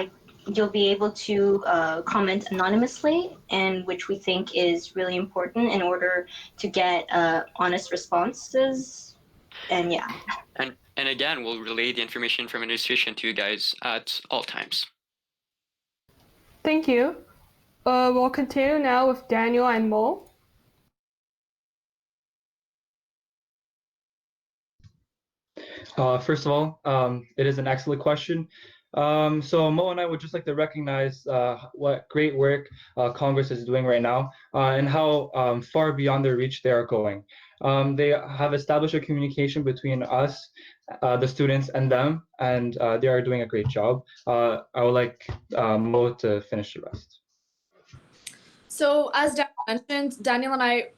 you'll be able to comment anonymously, and which we think is really important in order to get honest responses. And yeah. And again, we'll relay the information from administration to you guys at all times. Thank you. We'll continue now with Daniel and Mo. First of all, it is an excellent question. So Mo and I would just like to recognize what great work Congress is doing right now and how far beyond their reach they are going. They have established a communication between us, the students, and them, and they are doing a great job. I would like Mo to finish the rest. So as Daniel mentioned, Daniel and I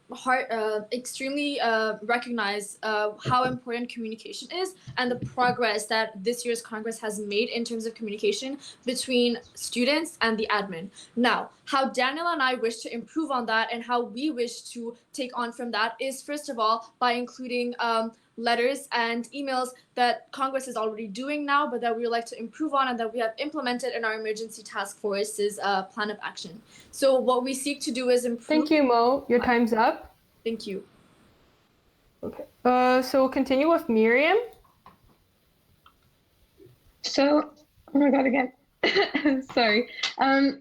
extremely recognize how important communication is and the progress that this year's Congress has made in terms of communication between students and the admin. Now, how Daniel and I wish to improve on that and how we wish to take on from that is, first of all, by including letters and emails that Congress is already doing now, but that we would like to improve on and that we have implemented in our emergency task force's plan of action. So what we seek to do is improve. Thank you, Mo. Your time's up. Thank you. Okay. So we'll continue with Miriam. So, oh my God, again. Sorry.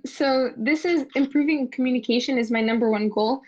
So this is improving communication is my number one goal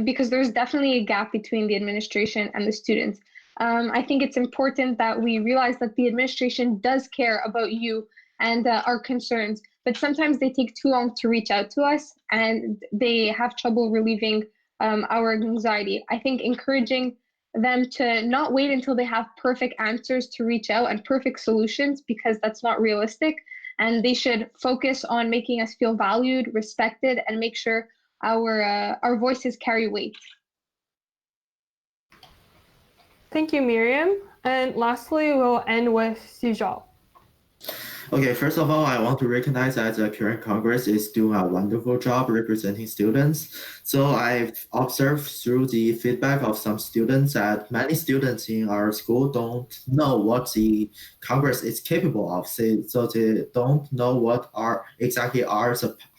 because there's definitely a gap between the administration and the students. I think it's important that we realize that the administration does care about you and our concerns, but sometimes they take too long to reach out to us and they have trouble relieving our anxiety. I think encouraging them to not wait until they have perfect answers to reach out and perfect solutions, because that's not realistic. And they should focus on making us feel valued, respected, and make sure our voices carry weight. Thank you, Miriam. And lastly, we'll end with Sujal. Okay, first of all, I want to recognize that the current Congress is doing a wonderful job representing students. So I've observed through the feedback of some students that many students in our school don't know what the Congress is capable of. So they don't know what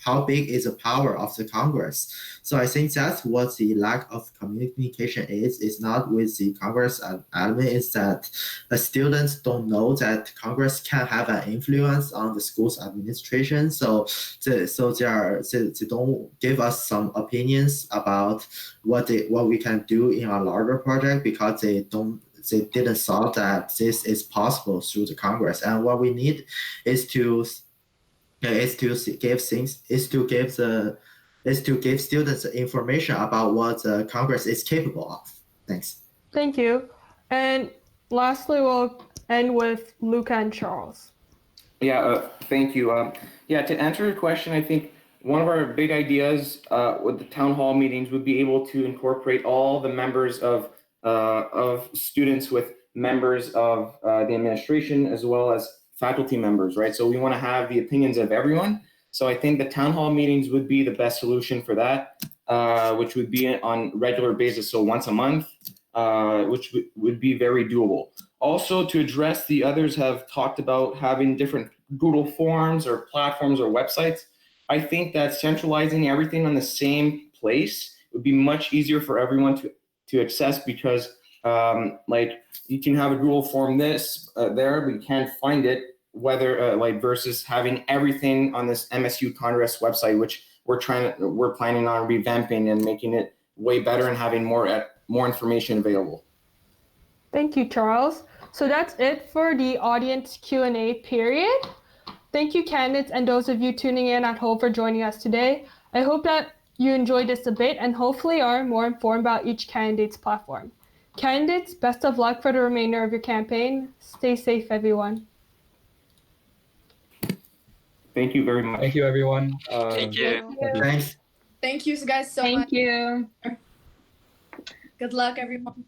how big is the power of the Congress. So I think that's what the lack of communication is. It's not with the Congress admin, it's that the students don't know that Congress can have an influence on the school's administration. So they don't give us some opinions about what we can do in a larger project because they didn't saw that this is possible through the Congress. And what we need is to give students information about what the Congress is capable of. Thanks. Thank you. And lastly, we'll end with Luca and Charles. Yeah, thank you. To answer your question, I think one of our big ideas with the town hall meetings would be able to incorporate all the members of students with members of the administration as well as faculty members, right? So we want to have the opinions of everyone. So I think the town hall meetings would be the best solution for that, which would be on regular basis, so once a month, which would be very doable. Also, to address the others have talked about having different Google Forms or platforms or websites. I think that centralizing everything on the same place would be much easier for everyone to access because like you can have a Google form there, but you can't find it, whether versus having everything on this MSU Congress website, which we're planning on revamping and making it way better and having more information available. Thank you, Charles. So that's it for the audience Q&A period. Thank you, candidates, and those of you tuning in at home for joining us today. I hope that you enjoyed this debate and hopefully are more informed about each candidate's platform. Candidates, best of luck for the remainder of your campaign. Stay safe, everyone. Thank you very much. Thank you, everyone. Thank you. Thanks. Thank you guys so much. Thank you. Good luck, everyone.